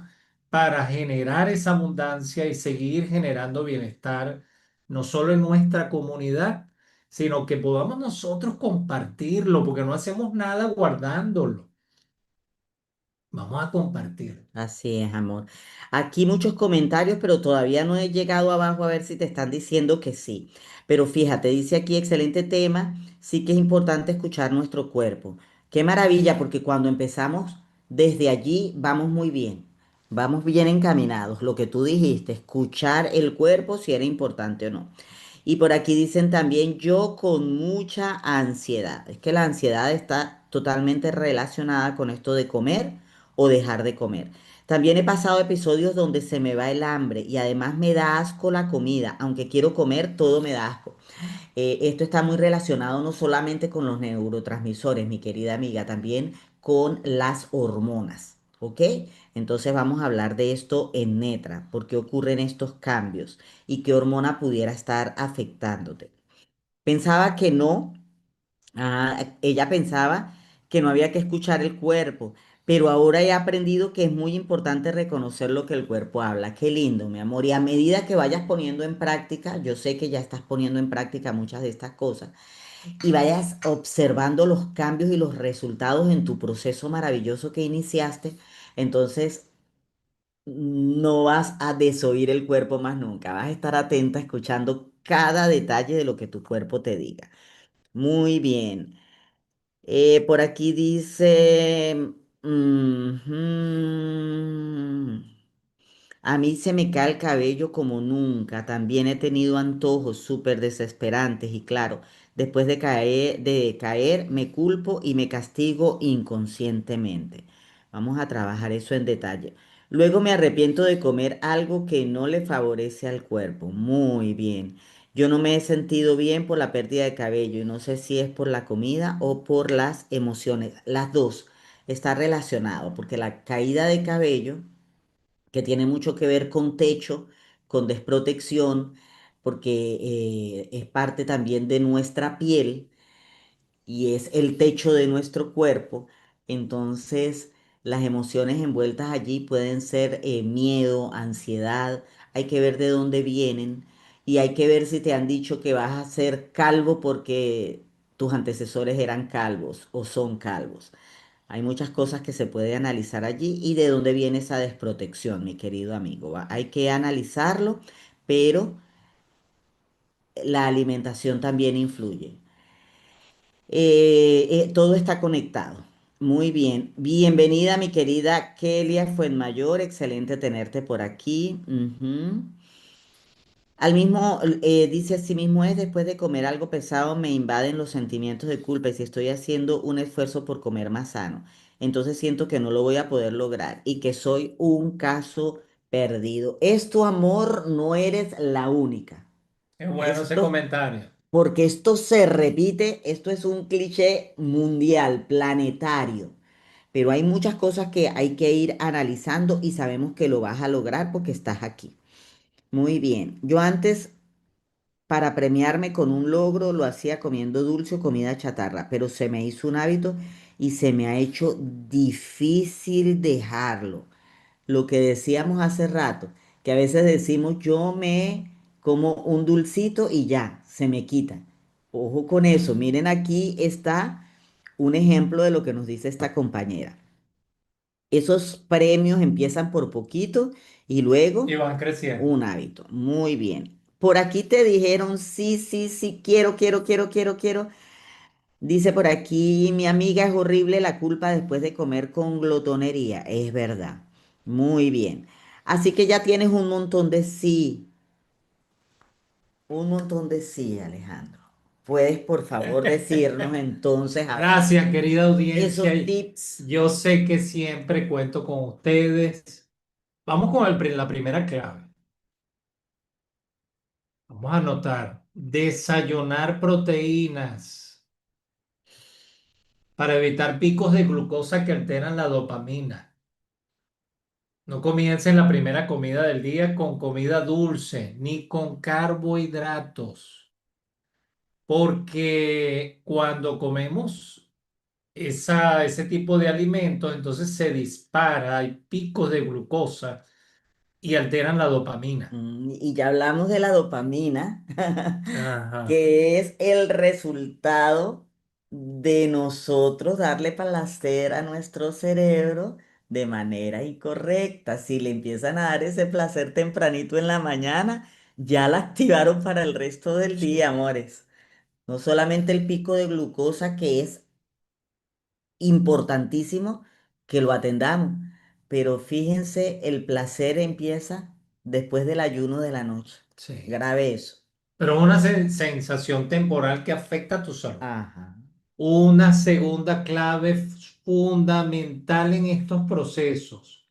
para generar esa abundancia y seguir generando bienestar, no solo en nuestra comunidad, sino que podamos nosotros compartirlo, porque no hacemos nada guardándolo. Vamos a compartir.
así es, amor. Aquí muchos comentarios, pero todavía no he llegado abajo a ver si te están diciendo que sí. Pero fíjate, dice aquí, excelente tema, sí que es importante escuchar nuestro cuerpo. Qué maravilla, porque cuando empezamos desde allí vamos bien encaminados. Lo que tú dijiste, escuchar el cuerpo si era importante o no. Y por aquí dicen también yo con mucha ansiedad. Es que la ansiedad está totalmente relacionada con esto de comer o dejar de comer. También he pasado episodios donde se me va el hambre y además me da asco la comida. Aunque quiero comer, todo me da asco. Esto está muy relacionado no solamente con los neurotransmisores, mi querida amiga, también con las hormonas. ¿Ok? Entonces vamos a hablar de esto en Netra, por qué ocurren estos cambios y qué hormona pudiera estar afectándote. Pensaba que no, ella pensaba que no había que escuchar el cuerpo, pero ahora he aprendido que es muy importante reconocer lo que el cuerpo habla. Qué lindo, mi amor. Y a medida que vayas poniendo en práctica, yo sé que ya estás poniendo en práctica muchas de estas cosas, y vayas observando los cambios y los resultados en tu proceso maravilloso que iniciaste, entonces no vas a desoír el cuerpo más nunca. Vas a estar atenta escuchando cada detalle de lo que tu cuerpo te diga. Muy bien. Por aquí dice, ujú, a mí se me cae el cabello como nunca. También he tenido antojos súper desesperantes y claro, después de caer me culpo y me castigo inconscientemente. Vamos a trabajar eso en detalle. Luego me arrepiento de comer algo que no le favorece al cuerpo. Muy bien. Yo no me he sentido bien por la pérdida de cabello y no sé si es por la comida o por las emociones. Las dos está relacionado porque la caída de cabello que tiene mucho que ver con techo, con desprotección, porque es parte también de nuestra piel y es el techo de nuestro cuerpo. Entonces, las emociones envueltas allí pueden ser miedo, ansiedad. Hay que ver de dónde vienen y hay que ver si te han dicho que vas a ser calvo porque tus antecesores eran calvos o son calvos. Hay muchas cosas que se puede analizar allí y de dónde viene esa desprotección, mi querido amigo. Hay que analizarlo, pero la alimentación también influye. Todo está conectado. Muy bien. Bienvenida, mi querida Kelia Fuenmayor. Excelente tenerte por aquí. Ujú. Dice así mismo es, después de comer algo pesado me invaden los sentimientos de culpa y si estoy haciendo un esfuerzo por comer más sano, entonces siento que no lo voy a poder lograr y que soy un caso perdido. Esto, amor, no eres la única.
Es bueno ese
Esto,
comentario.
porque esto se repite, esto es un cliché mundial, planetario. Pero hay muchas cosas que hay que ir analizando y sabemos que lo vas a lograr porque estás aquí. Muy bien. Yo antes para premiarme con un logro lo hacía comiendo dulce o comida chatarra, pero se me hizo un hábito y se me ha hecho difícil dejarlo. Lo que decíamos hace rato, que a veces decimos yo me como un dulcito y ya, se me quita. Ojo con eso, miren aquí está un ejemplo de lo que nos dice esta compañera. Esos premios empiezan por poquito y
Y
luego
van creciendo.
un hábito. Muy bien. Por aquí te dijeron, sí, sí, sí, quiero, quiero, quiero, quiero, quiero. Dice por aquí, mi amiga es horrible la culpa después de comer con glotonería. Es verdad. Muy bien. Así que ya tienes un montón de sí, Alejandro. ¿Puedes, por favor, decirnos entonces, a ver,
Gracias, querida audiencia.
esos tips?
Yo sé que siempre cuento con ustedes. Vamos con la primera clave. Vamos a anotar, desayunar proteínas para evitar picos de glucosa que alteran la dopamina. No comiencen la primera comida del día con comida dulce ni con carbohidratos, porque cuando comemos ese tipo de alimentos, entonces se dispara, hay picos de glucosa y alteran la dopamina.
Y ya hablamos de la dopamina,
Ajá,
que es el resultado de nosotros darle placer a nuestro cerebro de manera incorrecta. Si le empiezan a dar ese placer tempranito en la mañana, ya la activaron para el resto del día, amores. No solamente el pico de glucosa, que es importantísimo que lo atendamos, pero fíjense, el placer empieza después del ayuno de la noche.
sí.
Grave eso.
Pero es una sensación temporal que afecta a tu salud.
Ajá.
Una segunda clave fundamental en estos procesos,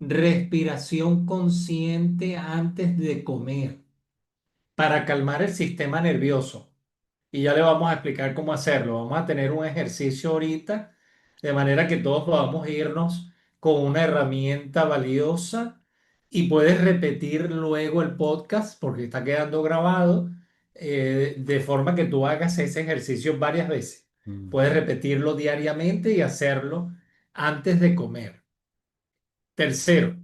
respiración consciente antes de comer para calmar el sistema nervioso. Y ya le vamos a explicar cómo hacerlo. Vamos a tener un ejercicio ahorita, de manera que todos podamos irnos con una herramienta valiosa y puedes repetir luego el podcast porque está quedando grabado, de forma que tú hagas ese ejercicio varias veces. Puedes
Ujú.
repetirlo diariamente y hacerlo antes de comer. Tercero,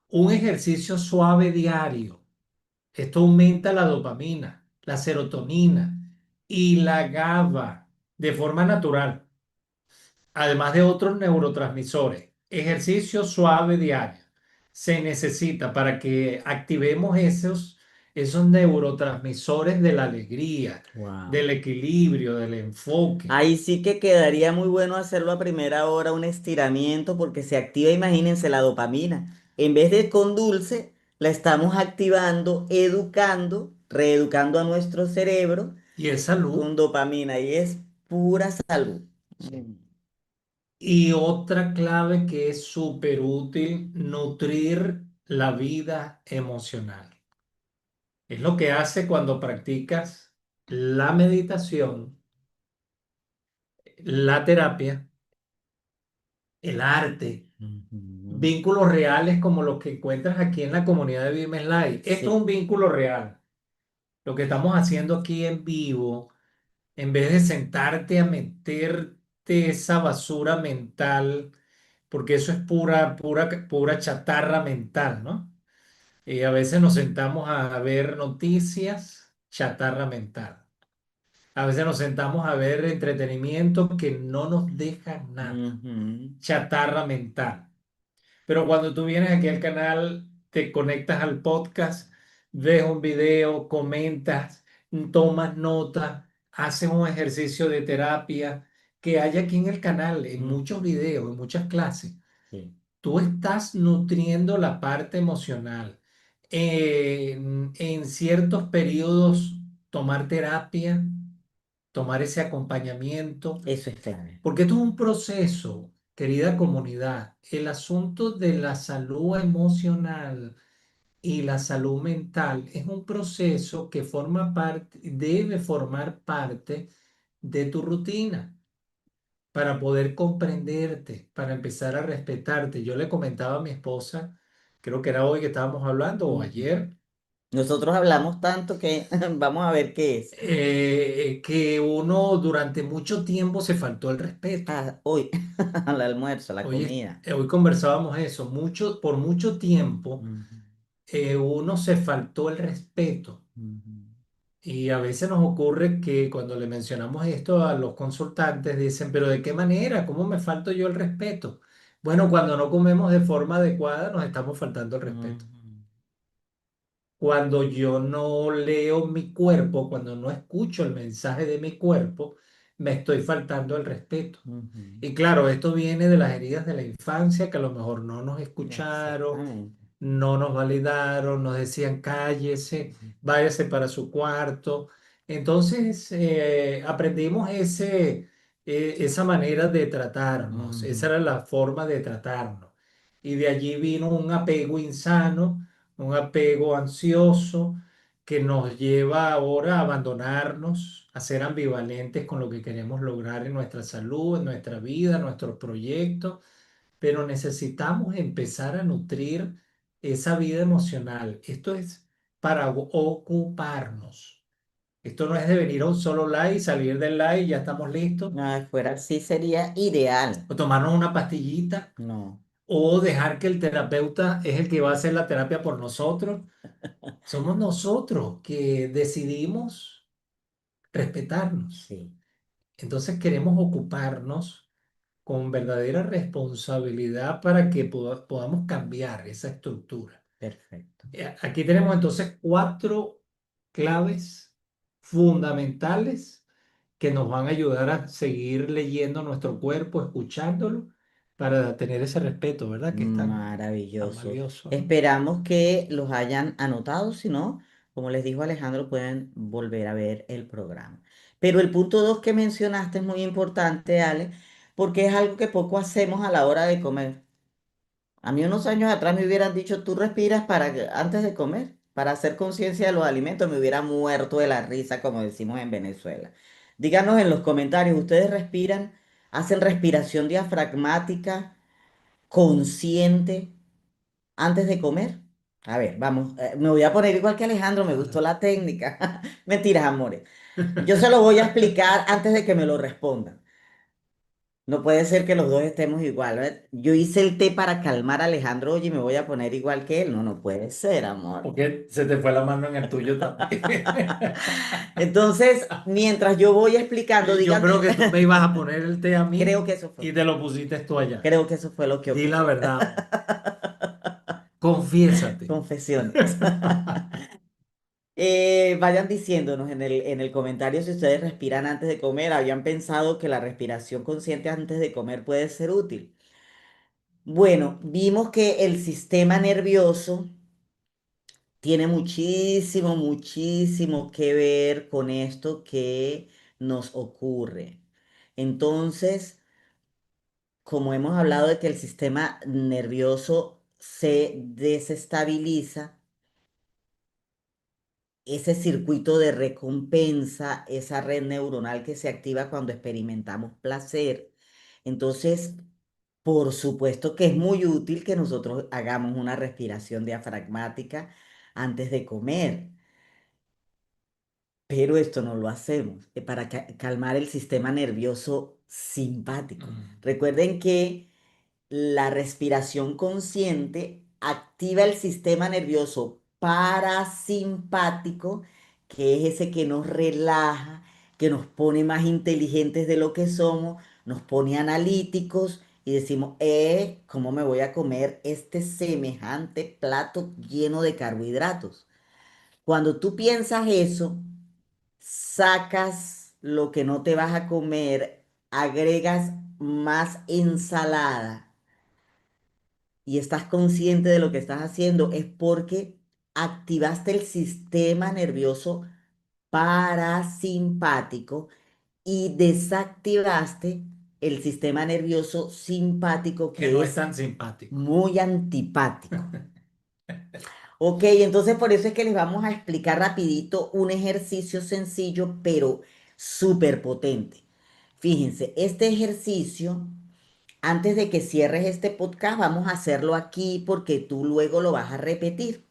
un ejercicio suave diario. Esto aumenta la dopamina, la serotonina y la GABA de forma natural, además de otros neurotransmisores. Ejercicio suave diario se necesita para que activemos esos neurotransmisores de la alegría,
Wow.
del equilibrio, del enfoque.
Ahí sí que quedaría muy bueno hacerlo a primera hora, un estiramiento, porque se activa, imagínense, la dopamina. En vez de con dulce, la estamos activando, educando, reeducando a nuestro cerebro
Y es salud.
con dopamina y es pura salud.
Sí.
Mm.
Y otra clave que es súper útil, nutrir la vida emocional. Es lo que hace cuando practicas la meditación, la terapia, el arte,
Ujú.
vínculos reales como los que encuentras aquí en la comunidad de Vimes Live. Esto es un
Sí.
vínculo real. Lo que estamos haciendo aquí en vivo, en vez de sentarte a meterte esa basura mental, porque eso es pura chatarra mental, ¿no? Y a veces nos sentamos a ver noticias, chatarra mental. A veces nos sentamos a ver entretenimiento que no nos deja nada,
Ujú.
chatarra mental. Pero cuando tú vienes aquí al canal, te conectas al podcast, ves un video, comentas, tomas nota, haces un ejercicio de terapia que hay aquí en el canal, en muchos
Ujú.
videos, en muchas clases.
Sí.
Tú estás nutriendo la parte emocional. En ciertos periodos, tomar terapia, tomar ese acompañamiento,
Eso es clave.
porque esto es un proceso, querida comunidad. El asunto de la salud emocional y la salud mental es un proceso que forma parte, debe formar parte de tu rutina para poder comprenderte, para empezar a respetarte. Yo le comentaba a mi esposa, creo que era hoy que estábamos hablando o
Ujú.
ayer,
Nosotros hablamos tanto que vamos a ver qué es.
que uno durante mucho tiempo se faltó el respeto.
Ah, hoy, al almuerzo, a la comida.
Hoy conversábamos eso, por mucho tiempo
Ujú.
uno se faltó el respeto.
Ujú.
Y a veces nos ocurre que cuando le mencionamos esto a los consultantes dicen, pero ¿de qué manera? ¿Cómo me falto yo el respeto? Bueno, cuando no comemos de forma adecuada nos estamos faltando el respeto.
Ujú.
Cuando yo no leo mi cuerpo, cuando no escucho el mensaje de mi cuerpo, me estoy faltando el respeto.
Ujú.
Y claro, esto viene de las heridas de la infancia que a lo mejor no nos escucharon,
Exactamente.
no nos validaron, nos decían cállese,
Ujú.
váyase para su cuarto. Entonces aprendimos esa manera de tratarnos, esa era la forma de tratarnos. Y de allí vino un apego insano, un apego ansioso que nos lleva ahora a abandonarnos, a ser ambivalentes con lo que queremos lograr en nuestra salud, en nuestra vida, en nuestros proyectos, pero necesitamos empezar a nutrir esa vida emocional. Esto es para ocuparnos. Esto no es de venir a un solo live, salir del live y ya estamos listos,
No, fuera así sería ideal.
o tomarnos una pastillita,
No.
o dejar que el terapeuta es el que va a hacer la terapia por nosotros. Somos nosotros que decidimos respetarnos.
Sí,
Entonces queremos ocuparnos con verdadera responsabilidad para que podamos cambiar esa estructura.
perfecto.
Aquí tenemos entonces cuatro claves fundamentales que nos van a ayudar a seguir leyendo nuestro cuerpo, escuchándolo, para tener ese respeto, ¿verdad? Que es tan
Maravilloso.
valioso, ¿no?
Esperamos que los hayan anotado, si no, como les dijo Alejandro, pueden volver a ver el programa. Pero el punto 2 que mencionaste es muy importante, Ale, porque es algo que poco hacemos a la hora de comer. A mí unos años atrás me hubieran dicho, tú respiras antes de comer, para hacer conciencia de los alimentos, me hubiera muerto de la risa, como decimos en Venezuela. Díganos en los comentarios, ¿ustedes respiran, hacen respiración diafragmática consciente antes de comer? A ver, vamos, me voy a poner igual que Alejandro, me gustó la técnica. Mentiras, amores. Yo se lo voy a explicar antes de que me lo respondan. No puede ser que los dos estemos igual, ¿verdad? Yo hice el té para calmar a Alejandro, oye, y me voy a poner igual que él. No, no puede ser, amor.
Porque se te fue la mano en el tuyo también.
Entonces, mientras yo voy explicando,
Y yo creo
díganme,
que tú me ibas a poner el té a
creo
mí
que eso fue.
y te lo pusiste tú allá.
Creo que eso fue lo que
Di la
ocurrió.
verdad, confiésate.
Confesiones. Vayan diciéndonos en el comentario si ustedes respiran antes de comer. ¿Habían pensado que la respiración consciente antes de comer puede ser útil? Bueno, vimos que el sistema nervioso tiene muchísimo, muchísimo que ver con esto que nos ocurre. Entonces, como hemos hablado de que el sistema nervioso se desestabiliza, ese circuito de recompensa, esa red neuronal que se activa cuando experimentamos placer. Entonces, por supuesto que es muy útil que nosotros hagamos una respiración diafragmática antes de comer, pero esto no lo hacemos para calmar el sistema nervioso simpático.
Mm.
Recuerden que la respiración consciente activa el sistema nervioso parasimpático, que es ese que nos relaja, que nos pone más inteligentes de lo que somos, nos pone analíticos y decimos, ¿cómo me voy a comer este semejante plato lleno de carbohidratos? Cuando tú piensas eso, sacas lo que no te vas a comer, agregas más ensalada y estás consciente de lo que estás haciendo, es porque activaste el sistema nervioso parasimpático y desactivaste el sistema nervioso simpático
Que
que
no es
es
tan simpático.
muy antipático. Ok, entonces por eso es que les vamos a explicar rapidito un ejercicio sencillo pero súper potente. Fíjense, este ejercicio, antes de que cierres este podcast, vamos a hacerlo aquí porque tú luego lo vas a repetir.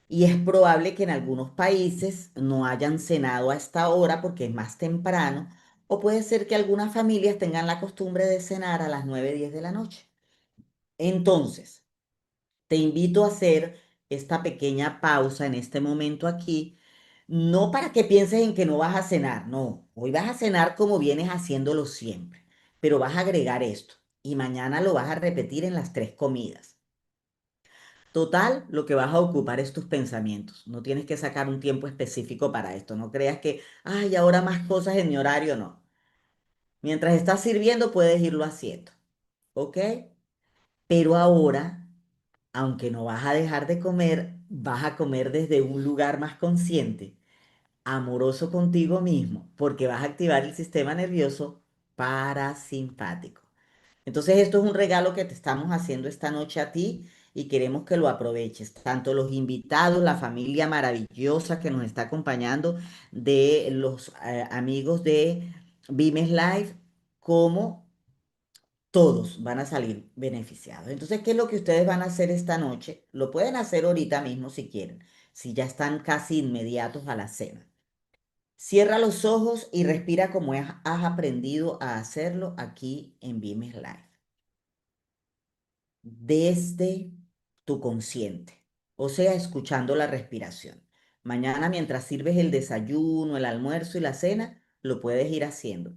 Y es probable que en algunos países no hayan cenado a esta hora porque es más temprano, o puede ser que algunas familias tengan la costumbre de cenar a las 9 10 de la noche. Entonces, te invito a hacer esta pequeña pausa en este momento aquí, no para que pienses en que no vas a cenar, no, hoy vas a cenar como vienes haciéndolo siempre, pero vas a agregar esto y mañana lo vas a repetir en las tres comidas. Total, lo que vas a ocupar es tus pensamientos. No tienes que sacar un tiempo específico para esto. No creas que, ay, ahora más cosas en mi horario, no. Mientras estás sirviendo, puedes irlo haciendo. ¿Ok? Pero ahora, aunque no vas a dejar de comer, vas a comer desde un lugar más consciente, amoroso contigo mismo, porque vas a activar el sistema nervioso parasimpático. Entonces, esto es un regalo que te estamos haciendo esta noche a ti y queremos que lo aproveches. Tanto los invitados, la familia maravillosa que nos está acompañando, de los amigos de Vimes Live, como todos van a salir beneficiados. Entonces, ¿qué es lo que ustedes van a hacer esta noche? Lo pueden hacer ahorita mismo si quieren, si ya están casi inmediatos a la cena. Cierra los ojos y respira como has aprendido a hacerlo aquí en Vimes Live, desde tu consciente, o sea, escuchando la respiración. Mañana, mientras sirves el desayuno, el almuerzo y la cena, lo puedes ir haciendo.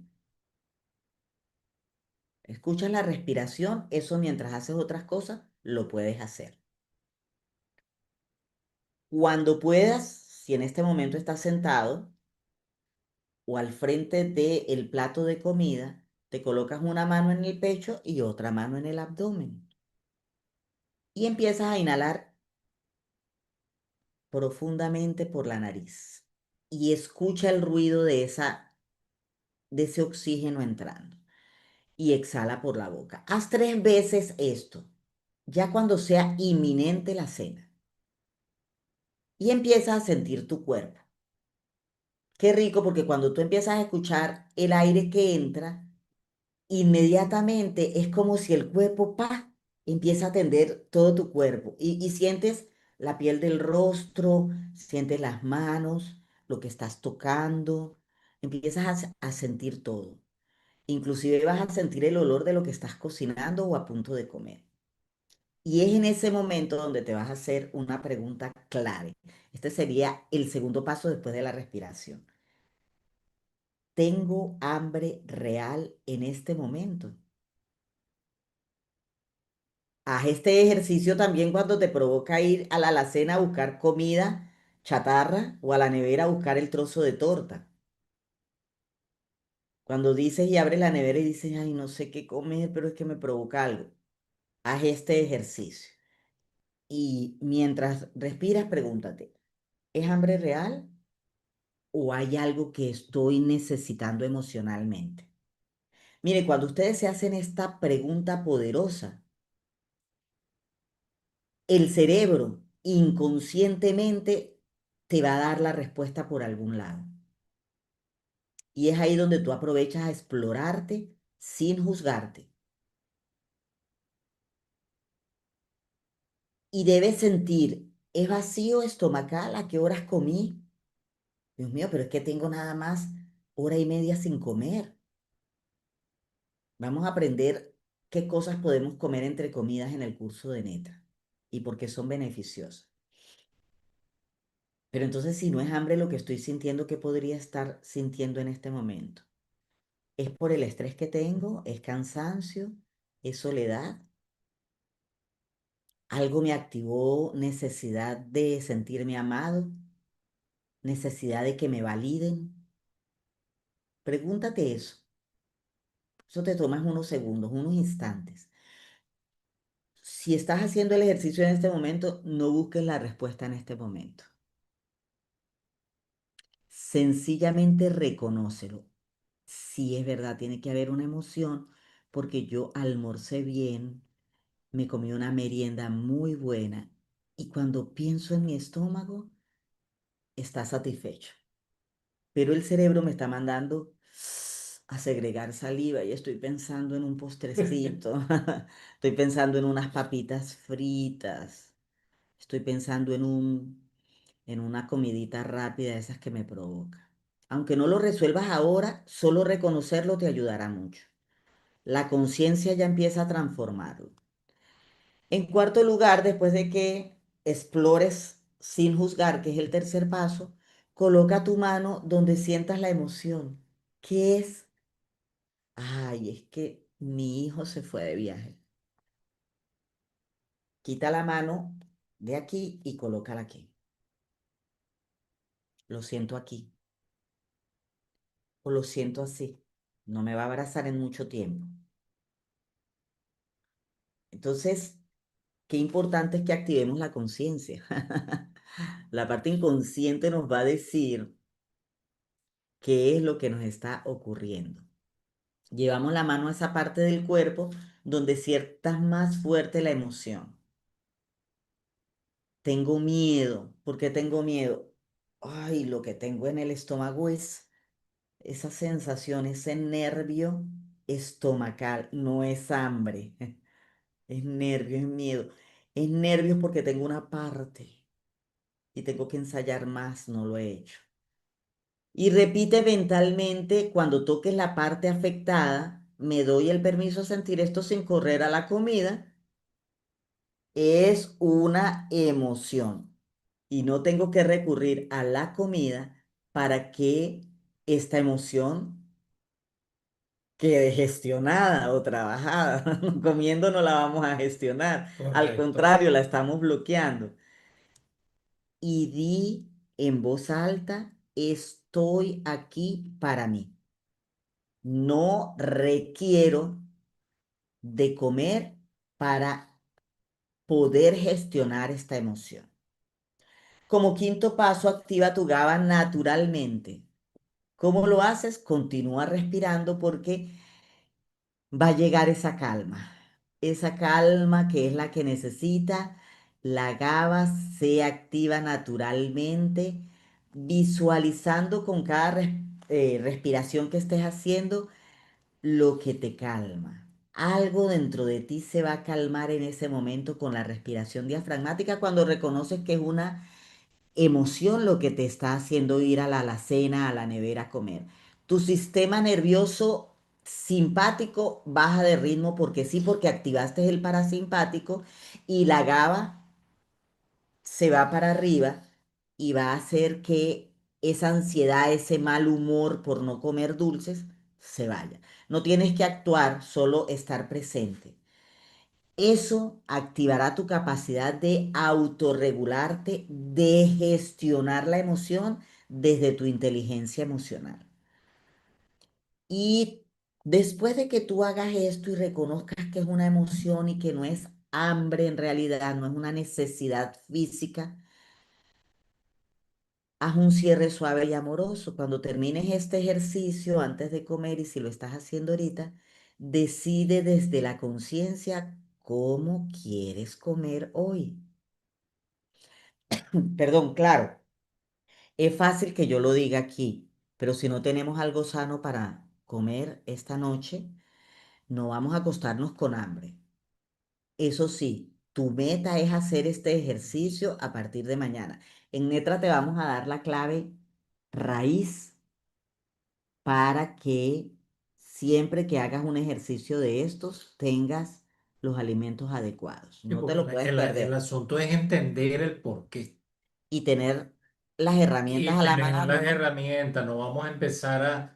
Escuchas la respiración, eso mientras haces otras cosas, lo puedes hacer. Cuando puedas, si en este momento estás sentado o al frente del plato de comida, te colocas una mano en el pecho y otra mano en el abdomen y empiezas a inhalar profundamente por la nariz y escucha el ruido de ese oxígeno entrando y exhala por la boca. Haz 3 veces esto, ya cuando sea inminente la cena, y empieza a sentir tu cuerpo. Qué rico porque cuando tú empiezas a escuchar el aire que entra, inmediatamente es como si el cuerpo, ¡pa!, empieza a tender todo tu cuerpo y sientes la piel del rostro, sientes las manos, lo que estás tocando, empiezas a sentir todo. Inclusive vas a sentir el olor de lo que estás cocinando o a punto de comer. Y es en ese momento donde te vas a hacer una pregunta clave. Este sería el segundo paso después de la respiración. ¿Tengo hambre real en este momento? Haz este ejercicio también cuando te provoca ir a la alacena a buscar comida chatarra o a la nevera a buscar el trozo de torta. Cuando dices y abres la nevera y dices, ay, no sé qué comer, pero es que me provoca algo. Haz este ejercicio. Y mientras respiras, pregúntate, ¿es hambre real o hay algo que estoy necesitando emocionalmente? Mire, cuando ustedes se hacen esta pregunta poderosa, el cerebro inconscientemente te va a dar la respuesta por algún lado. Y es ahí donde tú aprovechas a explorarte sin juzgarte. Y debes sentir, ¿es vacío estomacal? ¿A qué horas comí? Dios mío, pero es que tengo nada más hora y media sin comer. Vamos a aprender qué cosas podemos comer entre comidas en el curso de Neta y por qué son beneficiosas. Pero entonces, si no es hambre lo que estoy sintiendo, ¿qué podría estar sintiendo en este momento? ¿Es por el estrés que tengo? ¿Es cansancio? ¿Es soledad? ¿Algo me activó necesidad de sentirme amado? ¿Necesidad de que me validen? Pregúntate eso. Eso te tomas unos segundos, unos instantes. Si estás haciendo el ejercicio en este momento, no busques la respuesta en este momento. Sencillamente reconócelo. Si es verdad, tiene que haber una emoción porque yo almorcé bien, me comí una merienda muy buena y cuando pienso en mi estómago, está satisfecho. Pero el cerebro me está mandando a segregar saliva y estoy pensando en un postrecito, estoy pensando en unas papitas fritas, estoy pensando en una comidita rápida, esas que me provoca. Aunque no lo resuelvas ahora, solo reconocerlo te ayudará mucho. La conciencia ya empieza a transformarlo. En cuarto lugar, después de que explores sin juzgar, que es el tercer paso, coloca tu mano donde sientas la emoción. ¿Qué es? Ay, es que mi hijo se fue de viaje. Quita la mano de aquí y colócala aquí. Lo siento aquí o lo siento así. No me va a abrazar en mucho tiempo. Entonces, qué importante es que activemos la conciencia. La parte inconsciente nos va a decir qué es lo que nos está ocurriendo. Llevamos la mano a esa parte del cuerpo donde sientas más fuerte la emoción. Tengo miedo. ¿Por qué tengo miedo? Ay, lo que tengo en el estómago es esa sensación, ese nervio estomacal. No es hambre, es nervio, es miedo. Es nervios porque tengo una parte y tengo que ensayar más, no lo he hecho. Y repite mentalmente cuando toques la parte afectada, me doy el permiso a sentir esto sin correr a la comida. Es una emoción y no tengo que recurrir a la comida para que esta emoción quede gestionada o trabajada. Comiendo no la vamos a gestionar, al
Correcto.
contrario, la estamos bloqueando. Y di en voz alta, estoy aquí para mí. No requiero de comer para poder gestionar esta emoción. Como quinto paso, activa tu GABA naturalmente. ¿Cómo lo haces? Continúa respirando porque va a llegar esa calma que es la que necesita. La GABA se activa naturalmente, visualizando con cada respiración que estés haciendo lo que te calma. Algo dentro de ti se va a calmar en ese momento con la respiración diafragmática cuando reconoces que es una emoción lo que te está haciendo ir a la alacena, a la nevera a comer. Tu sistema nervioso simpático baja de ritmo porque sí, porque activaste el parasimpático y la GABA se va para arriba y va a hacer que esa ansiedad, ese mal humor por no comer dulces, se vaya. No tienes que actuar, solo estar presente. Eso activará tu capacidad de autorregularte, de gestionar la emoción desde tu inteligencia emocional. Y después de que tú hagas esto y reconozcas que es una emoción y que no es hambre en realidad, no es una necesidad física, haz un cierre suave y amoroso. Cuando termines este ejercicio antes de comer y si lo estás haciendo ahorita, decide desde la conciencia cómo quieres comer hoy. Perdón, claro, es fácil que yo lo diga aquí, pero si no tenemos algo sano para comer esta noche, no vamos a acostarnos con hambre. Eso sí, tu meta es hacer este ejercicio a partir de mañana. En Netra te vamos a dar la clave raíz para que siempre que hagas un ejercicio de estos tengas los alimentos adecuados.
Sí,
No te
porque
lo puedes
el
perder.
asunto es entender el porqué
Y tener las herramientas
y
a la
tener
mano,
las
¿no?
herramientas. No vamos a empezar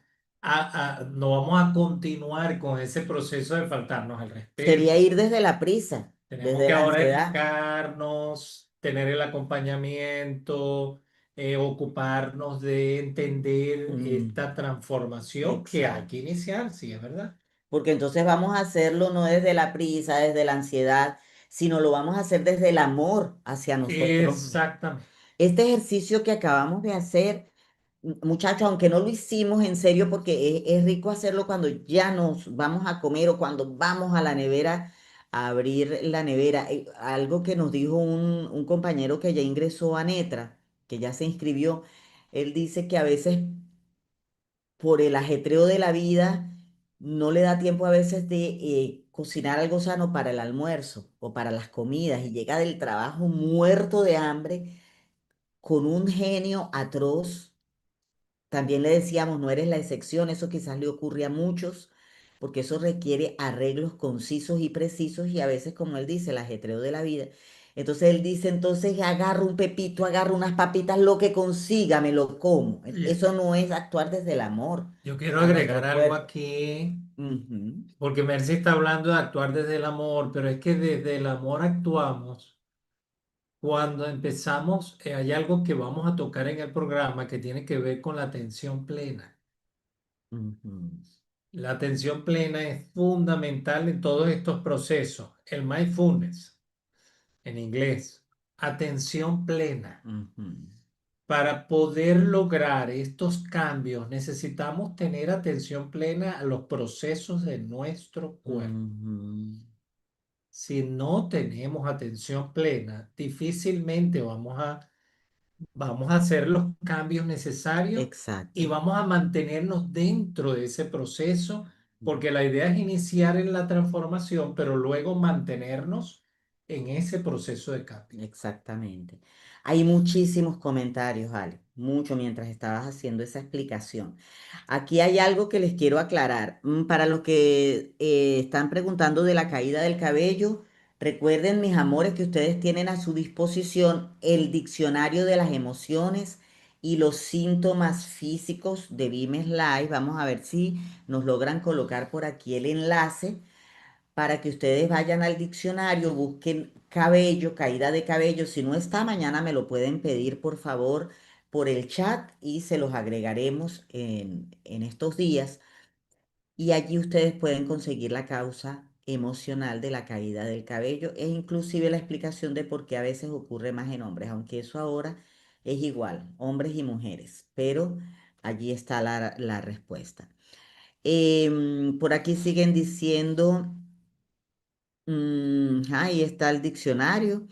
no vamos a continuar con ese proceso de faltarnos al
Sería
respeto.
ir desde la prisa,
Tenemos
desde
que
la
ahora
ansiedad.
educarnos, tener el acompañamiento, ocuparnos de entender
Mm,
esta transformación que hay que
exacto.
iniciar, sí, es verdad.
Porque entonces vamos a hacerlo no desde la prisa, desde la ansiedad, sino lo vamos a hacer desde el amor hacia nosotros mismos.
Exactamente.
Este ejercicio que acabamos de hacer, muchachos, aunque no lo hicimos en serio, porque es rico hacerlo cuando ya nos vamos a comer o cuando vamos a la nevera a abrir la nevera. Algo que nos dijo un compañero que ya ingresó a Netra, que ya se inscribió, él dice que a veces por el ajetreo de la vida no le da tiempo a veces de cocinar algo sano para el almuerzo o para las comidas y llega del trabajo muerto de hambre con un genio atroz. También le decíamos, no eres la excepción, eso quizás le ocurre a muchos, porque eso requiere arreglos concisos y precisos y a veces, como él dice, el ajetreo de la vida. Entonces él dice, entonces agarro un pepito, agarro unas papitas, lo que consiga, me lo como.
Y
Eso no es actuar desde el amor
yo quiero
a
agregar
nuestro
algo
cuerpo.
aquí,
Ujú,
porque Mercy está hablando de actuar desde el amor, pero es que desde el amor actuamos cuando empezamos, hay algo que vamos a tocar en el programa que tiene que ver con la atención plena.
ujú,
La atención plena es fundamental en todos estos procesos. El mindfulness, en inglés, atención plena.
ujú,
Para poder lograr estos cambios, necesitamos tener atención plena a los procesos de nuestro cuerpo.
ujú.
Si no tenemos atención plena, difícilmente vamos a hacer los cambios necesarios y
Exacto.
vamos a mantenernos dentro de ese proceso, porque la idea es iniciar en la transformación, pero luego mantenernos en ese proceso de cambio.
Exactamente. Hay muchísimos comentarios, Ale, mucho mientras estabas haciendo esa explicación. Aquí hay algo que les quiero aclarar. Para los que están preguntando de la caída del cabello, recuerden, mis amores, que ustedes tienen a su disposición el diccionario de las emociones y los síntomas físicos de Vimes Live. Vamos a ver si nos logran colocar por aquí el enlace para que ustedes vayan al diccionario, busquen cabello, caída de cabello. Si no está, mañana me lo pueden pedir, por favor, por el chat y se los agregaremos en estos días. Y allí ustedes pueden conseguir la causa emocional de la caída del cabello e inclusive la explicación de por qué a veces ocurre más en hombres, aunque eso ahora es igual, hombres y mujeres, pero allí está la respuesta. Por aquí siguen diciendo... ahí está el diccionario.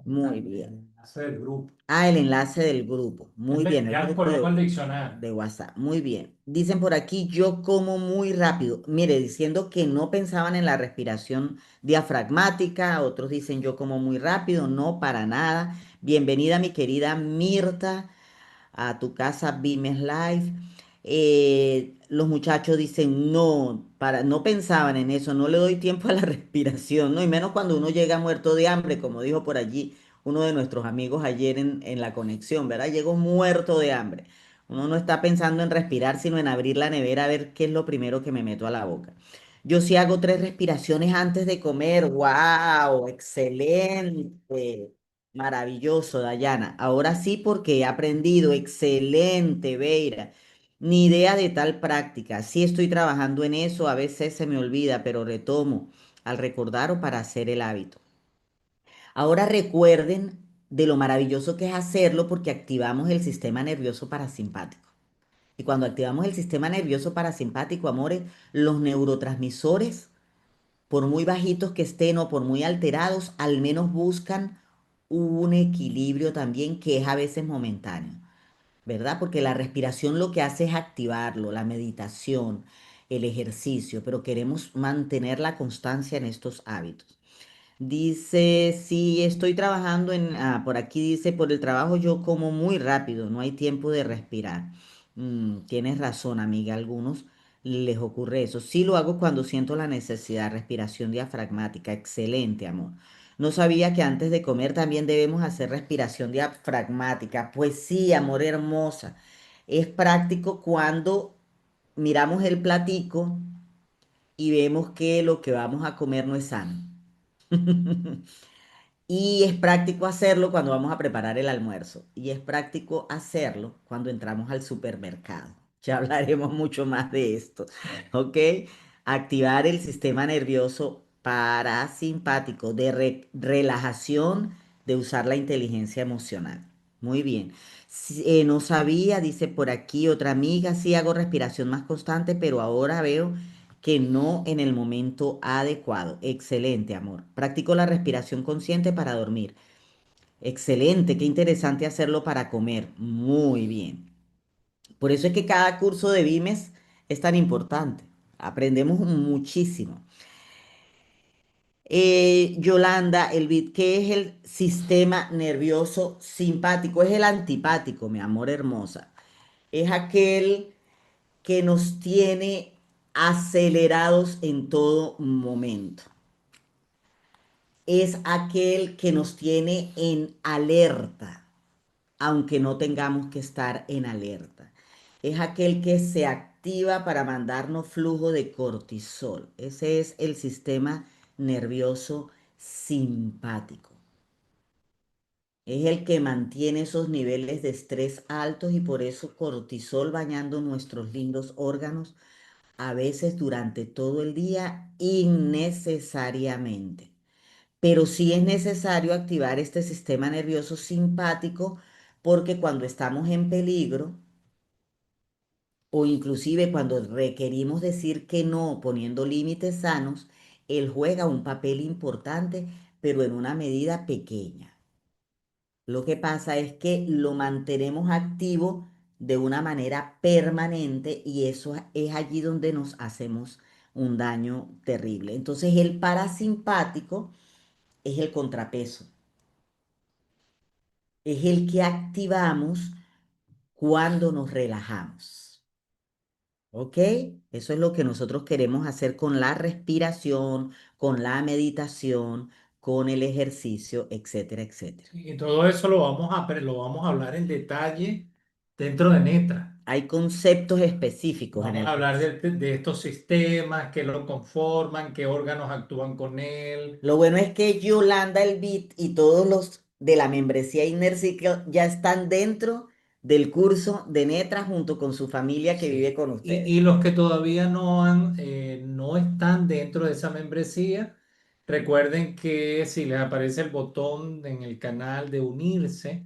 Muy
El
bien.
enlace del grupo.
Ah, el enlace del grupo. Muy bien, el
Ya
grupo
coloco el diccionario.
de WhatsApp. Muy bien. Dicen por aquí, yo como muy rápido. Mire, diciendo que no pensaban en la respiración diafragmática. Otros dicen, yo como muy rápido. No, para nada. Bienvenida, mi querida Mirta, a tu casa Bimes Live. los muchachos dicen no, no pensaban en eso, no le doy tiempo a la respiración, ¿no? Y menos cuando uno llega muerto de hambre, como dijo por allí uno de nuestros amigos ayer en la conexión, ¿verdad? Llegó muerto de hambre. Uno no está pensando en respirar, sino en abrir la nevera a ver qué es lo primero que me meto a la boca. Yo sí hago 3 respiraciones antes de comer. ¡Wow! Excelente. Maravilloso, Dayana. Ahora sí, porque he aprendido. Excelente, Beira. Ni idea de tal práctica. Sí estoy trabajando en eso. A veces se me olvida, pero retomo al recordar o para hacer el hábito. Ahora recuerden de lo maravilloso que es hacerlo porque activamos el sistema nervioso parasimpático. Y cuando activamos el sistema nervioso parasimpático, amores, los neurotransmisores, por muy bajitos que estén o por muy alterados, al menos buscan un equilibrio también que es a veces momentáneo, ¿verdad? Porque la respiración lo que hace es activarlo, la meditación, el ejercicio, pero queremos mantener la constancia en estos hábitos. Dice, sí, estoy trabajando por aquí dice, por el trabajo yo como muy rápido, no hay tiempo de respirar. Tienes razón, amiga, a algunos les ocurre eso. Sí lo hago cuando siento la necesidad, respiración diafragmática, excelente, amor. No sabía que antes de comer también debemos hacer respiración diafragmática. Pues sí, amor hermosa. Es práctico cuando miramos el platico y vemos que lo que vamos a comer no es sano. Y es práctico hacerlo cuando vamos a preparar el almuerzo. Y es práctico hacerlo cuando entramos al supermercado. Ya hablaremos mucho más de esto. ¿Ok? Activar el sistema nervioso parasimpático de relajación, de usar la inteligencia emocional. Muy bien. No sabía, dice por aquí otra amiga, sí hago respiración más constante, pero ahora veo que no en el momento adecuado. Excelente, amor. Practico la respiración consciente para dormir. Excelente, qué interesante hacerlo para comer. Muy bien. Por eso es que cada curso de Vimes es tan importante. Aprendemos muchísimo. Yolanda, ¿qué es el sistema nervioso simpático? Es el antipático, mi amor hermosa. Es aquel que nos tiene acelerados en todo momento. Es aquel que nos tiene en alerta, aunque no tengamos que estar en alerta. Es aquel que se activa para mandarnos flujo de cortisol. Ese es el sistema nervioso simpático. Es el que mantiene esos niveles de estrés altos y por eso cortisol bañando nuestros lindos órganos a veces durante todo el día innecesariamente. Pero sí es necesario activar este sistema nervioso simpático porque cuando estamos en peligro o inclusive cuando requerimos decir que no poniendo límites sanos, él juega un papel importante, pero en una medida pequeña. Lo que pasa es que lo mantenemos activo de una manera permanente y eso es allí donde nos hacemos un daño terrible. Entonces el parasimpático es el contrapeso. Es el que activamos cuando nos relajamos. ¿Ok? Eso es lo que nosotros queremos hacer con la respiración, con la meditación, con el ejercicio, etcétera, etcétera.
Y todo eso lo vamos a hablar en detalle dentro de Netra.
Hay conceptos específicos en
Vamos
el
a hablar
curso.
de estos sistemas, qué lo conforman, qué órganos actúan con él.
Lo bueno es que Yolanda, el BIT y todos los de la membresía Inner Circle ya están dentro del curso de Netra junto con su familia que vive
Sí.
con
Y
ustedes.
los que todavía no están dentro de esa membresía, recuerden que si les aparece el botón en el canal de unirse,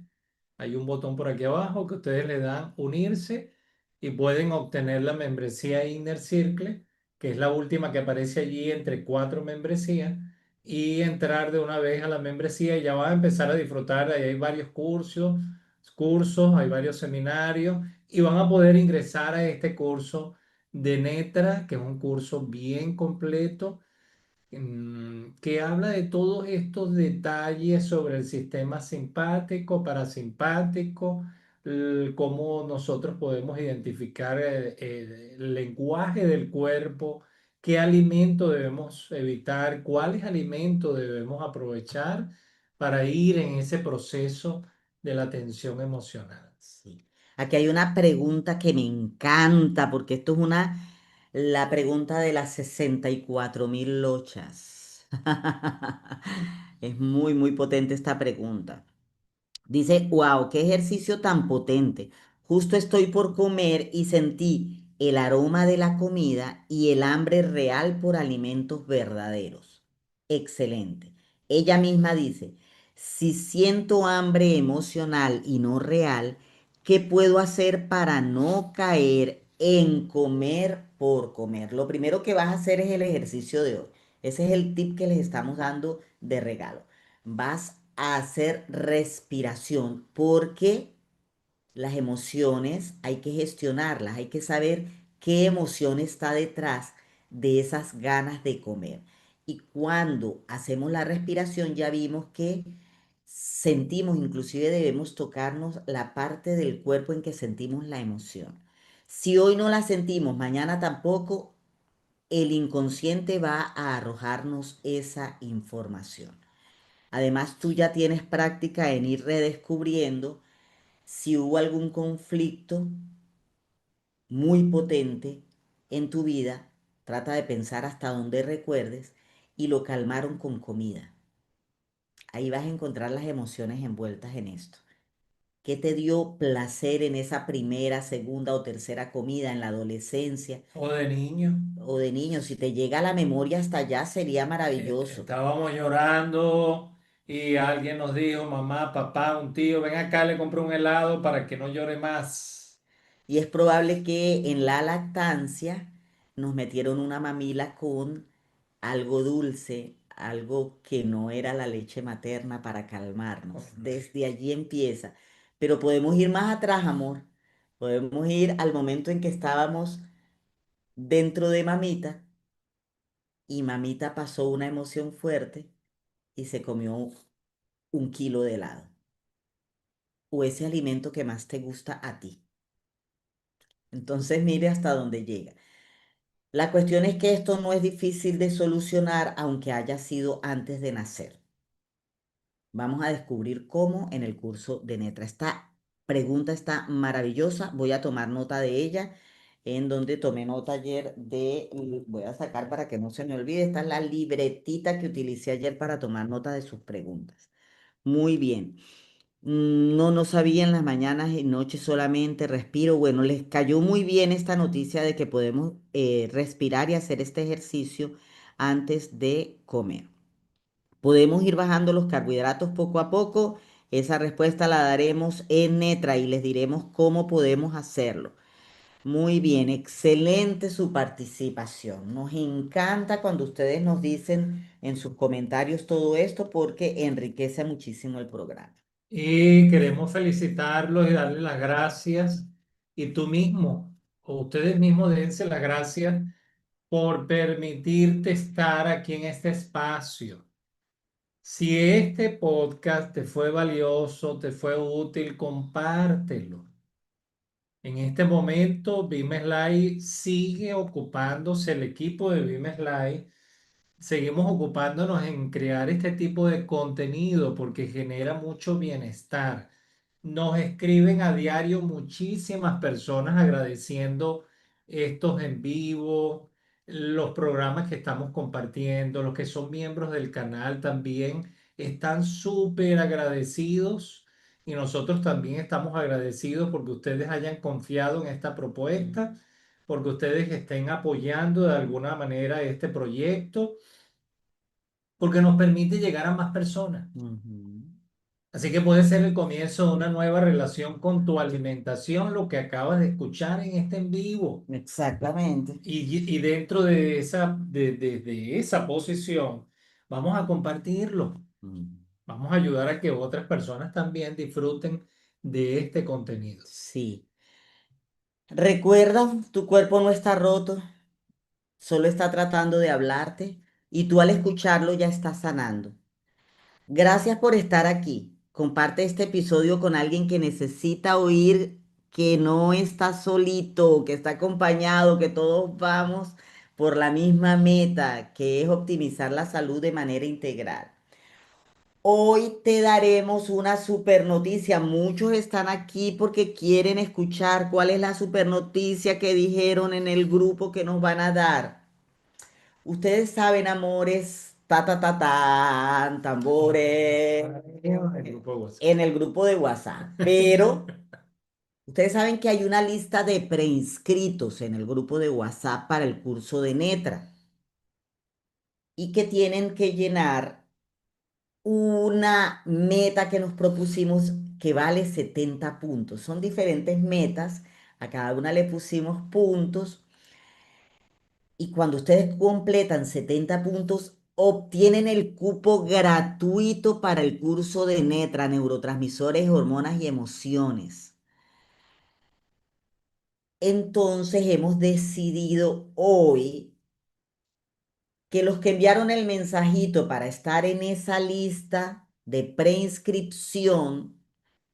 hay un botón por aquí abajo que ustedes le dan unirse y pueden obtener la membresía Inner Circle, que es la última que aparece allí entre cuatro membresías, y entrar de una vez a la membresía y ya van a empezar a disfrutar. Ahí hay varios cursos, hay varios seminarios y van a poder ingresar a este curso de Netra, que es un curso bien completo, que habla de todos estos detalles sobre el sistema simpático, parasimpático, cómo nosotros podemos identificar el lenguaje del cuerpo, qué alimento debemos evitar, cuáles alimentos debemos aprovechar para ir en ese proceso de la tensión emocional.
Sí. Aquí hay una pregunta que me encanta porque esto es la pregunta de las 64.000 lochas. Es muy, muy potente esta pregunta. Dice, wow, qué ejercicio tan potente. Justo estoy por comer y sentí el aroma de la comida y el hambre real por alimentos verdaderos. Excelente. Ella misma dice, si siento hambre emocional y no real, ¿qué puedo hacer para no caer en comer por comer? Lo primero que vas a hacer es el ejercicio de hoy. Ese es el tip que les estamos dando de regalo. Vas a hacer respiración porque las emociones hay que gestionarlas, hay que saber qué emoción está detrás de esas ganas de comer. Y cuando hacemos la respiración ya vimos que sentimos, inclusive debemos tocarnos la parte del cuerpo en que sentimos la emoción. Si hoy no la sentimos, mañana tampoco, el inconsciente va a arrojarnos esa información. Además, tú ya tienes práctica en ir redescubriendo si hubo algún conflicto muy potente en tu vida. Trata de pensar hasta donde recuerdes y lo calmaron con comida. Ahí vas a encontrar las emociones envueltas en esto. ¿Qué te dio placer en esa primera, segunda o tercera comida en la adolescencia
O de niño.
o de niño? Si te llega a la memoria hasta allá sería maravilloso.
Estábamos llorando y alguien nos dijo, mamá, papá, un tío, ven acá, le compré un helado para que no llore más.
Y es probable que en la lactancia nos metieron una mamila con algo dulce, algo que no era la leche materna para calmarnos. Desde allí empieza. Pero podemos ir más atrás, amor. Podemos ir al momento en que estábamos dentro de mamita y mamita pasó una emoción fuerte y se comió 1 kilo de helado o ese alimento que más te gusta a ti. Entonces mire hasta dónde llega. La cuestión es que esto no es difícil de solucionar aunque haya sido antes de nacer. Vamos a descubrir cómo en el curso de Netra. Esta pregunta está maravillosa. Voy a tomar nota de ella, en donde tomé nota ayer voy a sacar para que no se me olvide. Esta es la libretita que utilicé ayer para tomar nota de sus preguntas. Muy bien. No, no sabía en las mañanas y noches solamente respiro. Bueno, les cayó muy bien esta noticia de que podemos respirar y hacer este ejercicio antes de comer. Podemos ir bajando los carbohidratos poco a poco. Esa respuesta la daremos en Netra y les diremos cómo podemos hacerlo. Muy bien, excelente su participación. Nos encanta cuando ustedes nos dicen en sus comentarios todo esto porque enriquece muchísimo el programa.
Y queremos felicitarlos y darles las gracias. Y tú mismo, o ustedes mismos, dense las gracias por permitirte estar aquí en este espacio. Si este podcast te fue valioso, te fue útil, compártelo. En este momento, Vimes Live sigue ocupándose, el equipo de Vimes Live, seguimos ocupándonos en crear este tipo de contenido porque genera mucho bienestar. Nos escriben a diario muchísimas personas agradeciendo estos en vivo, los programas que estamos compartiendo, los que son miembros del canal también están súper agradecidos y nosotros también estamos agradecidos porque ustedes hayan confiado en esta propuesta, porque ustedes estén apoyando de alguna manera este proyecto, porque nos permite llegar a más personas.
Ujú.
Así que puede ser el comienzo de una nueva relación con tu alimentación, lo que acabas de escuchar en este en vivo.
Exactamente.
Y dentro de de esa posición, vamos a compartirlo.
Mm.
Vamos a ayudar a que otras personas también disfruten de este contenido.
Sí. Recuerda, tu cuerpo no está roto, solo está tratando de hablarte y tú al escucharlo ya estás sanando. Gracias por estar aquí. comparte este episodio con alguien que necesita oír que no está solito, que está acompañado, que todos vamos por la misma meta, que es optimizar la salud de manera integral. Hoy te daremos una super noticia. Muchos están aquí porque quieren escuchar cuál es la super noticia que dijeron en el grupo que nos van a dar. Ustedes saben, amores, ta ta ta tan, tambores,
El grupo de WhatsApp.
en el grupo de WhatsApp. Pero ustedes saben que hay una lista de preinscritos en el grupo de WhatsApp para el curso de Netra y que tienen que llenar una meta que nos propusimos que vale 70 puntos. Son diferentes metas, a cada una le pusimos puntos y cuando ustedes completan 70 puntos, obtienen el cupo gratuito para el curso de Netra, neurotransmisores, hormonas y emociones. Entonces hemos decidido hoy que los que enviaron el mensajito para estar en esa lista de preinscripción,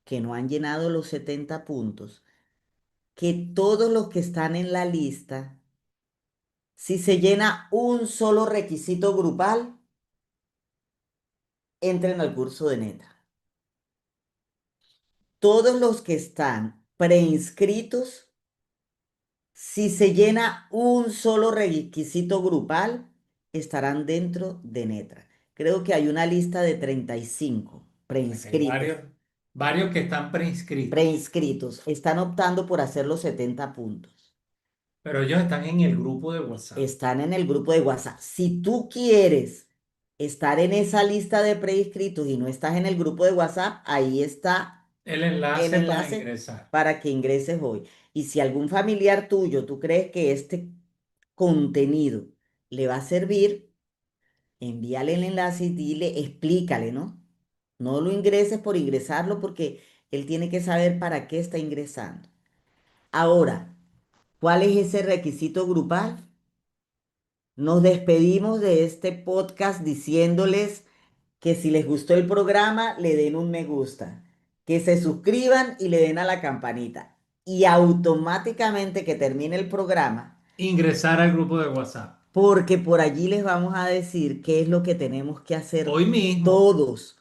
que no han llenado los 70 puntos, que todos los que están en la lista, si se llena un solo requisito grupal, entren al curso de Neta. Todos los que están preinscritos, si se llena un solo requisito grupal, estarán dentro de Netra. Creo que hay una lista de 35
Aquí hay
preinscritos.
varios que están preinscritos,
Preinscritos. Están optando por hacer los 70 puntos.
pero ellos están en el grupo de WhatsApp.
Están en el grupo de WhatsApp. Si tú quieres estar en esa lista de preinscritos y no estás en el grupo de WhatsApp, ahí está
El
el
enlace para
enlace
ingresar.
para que ingreses hoy. Y si algún familiar tuyo, tú crees que este contenido le va a servir, envíale el enlace y dile, explícale, ¿no? No lo ingreses por ingresarlo porque él tiene que saber para qué está ingresando. Ahora, ¿cuál es ese requisito grupal? Nos despedimos de este podcast diciéndoles que si les gustó el programa, le den un me gusta, que se suscriban y le den a la campanita. Y automáticamente que termine el programa,
Ingresar al grupo de WhatsApp.
porque por allí les vamos a decir qué es lo que tenemos que hacer
Hoy mismo.
todos.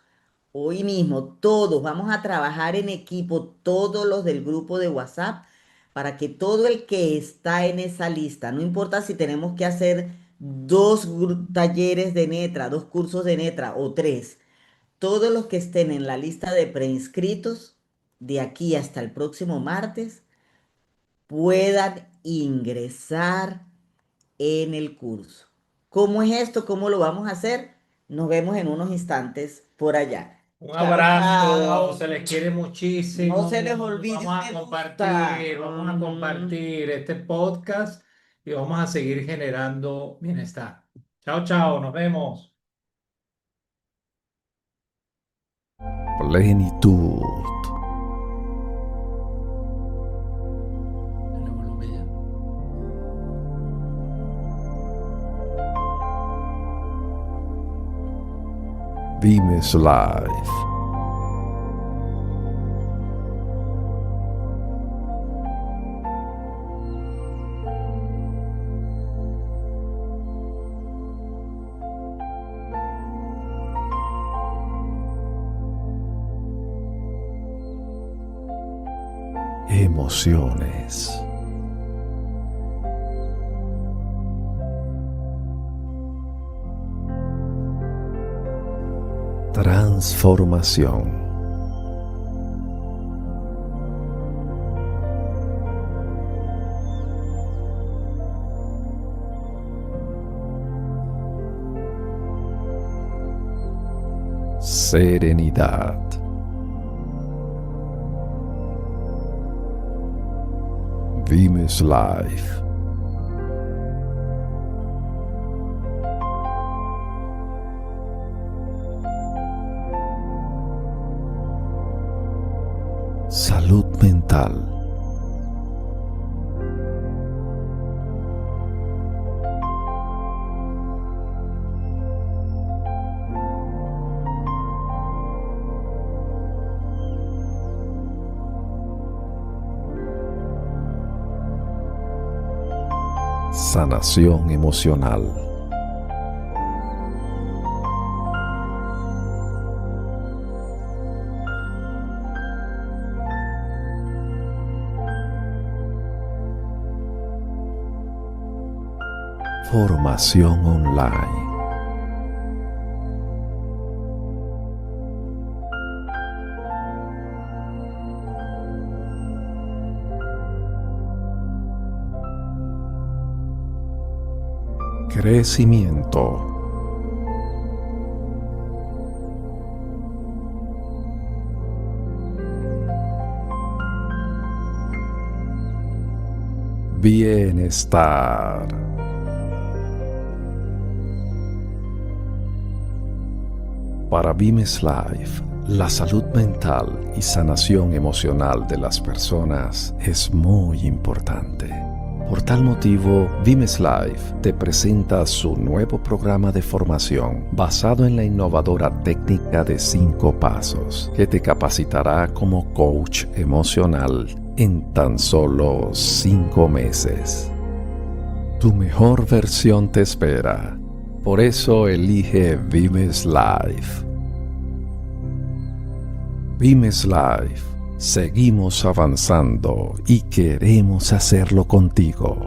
Hoy mismo, todos vamos a trabajar en equipo, todos los del grupo de WhatsApp, para que todo el que está en esa lista, no importa si tenemos que hacer dos talleres de Netra, dos cursos de Netra o tres, todos los que estén en la lista de preinscritos de aquí hasta el próximo martes puedan ingresar en el curso. ¿Cómo es esto? ¿Cómo lo vamos a hacer? Nos vemos en unos instantes por allá.
Un
Chao,
abrazo,
chao.
se les quiere
No
muchísimo.
se les olvide un me gusta.
Vamos a compartir este podcast y vamos a seguir generando bienestar. Chao, chao, nos vemos.
Plenitud. Vimes Life. Emociones. Transformación. Serenidad. Vimes Life. Salud mental. sanación emocional. Formación online. Crecimiento. Bienestar. Para Vimes Life, la salud mental y sanación emocional de las personas es muy importante. Por tal motivo, Vimes Life te presenta su nuevo programa de formación basado en la innovadora técnica de 5 pasos que te capacitará como coach emocional en tan solo 5 meses. Tu mejor versión te espera. Por eso elige Vimes Life. Vimes Life. Seguimos avanzando y queremos hacerlo contigo.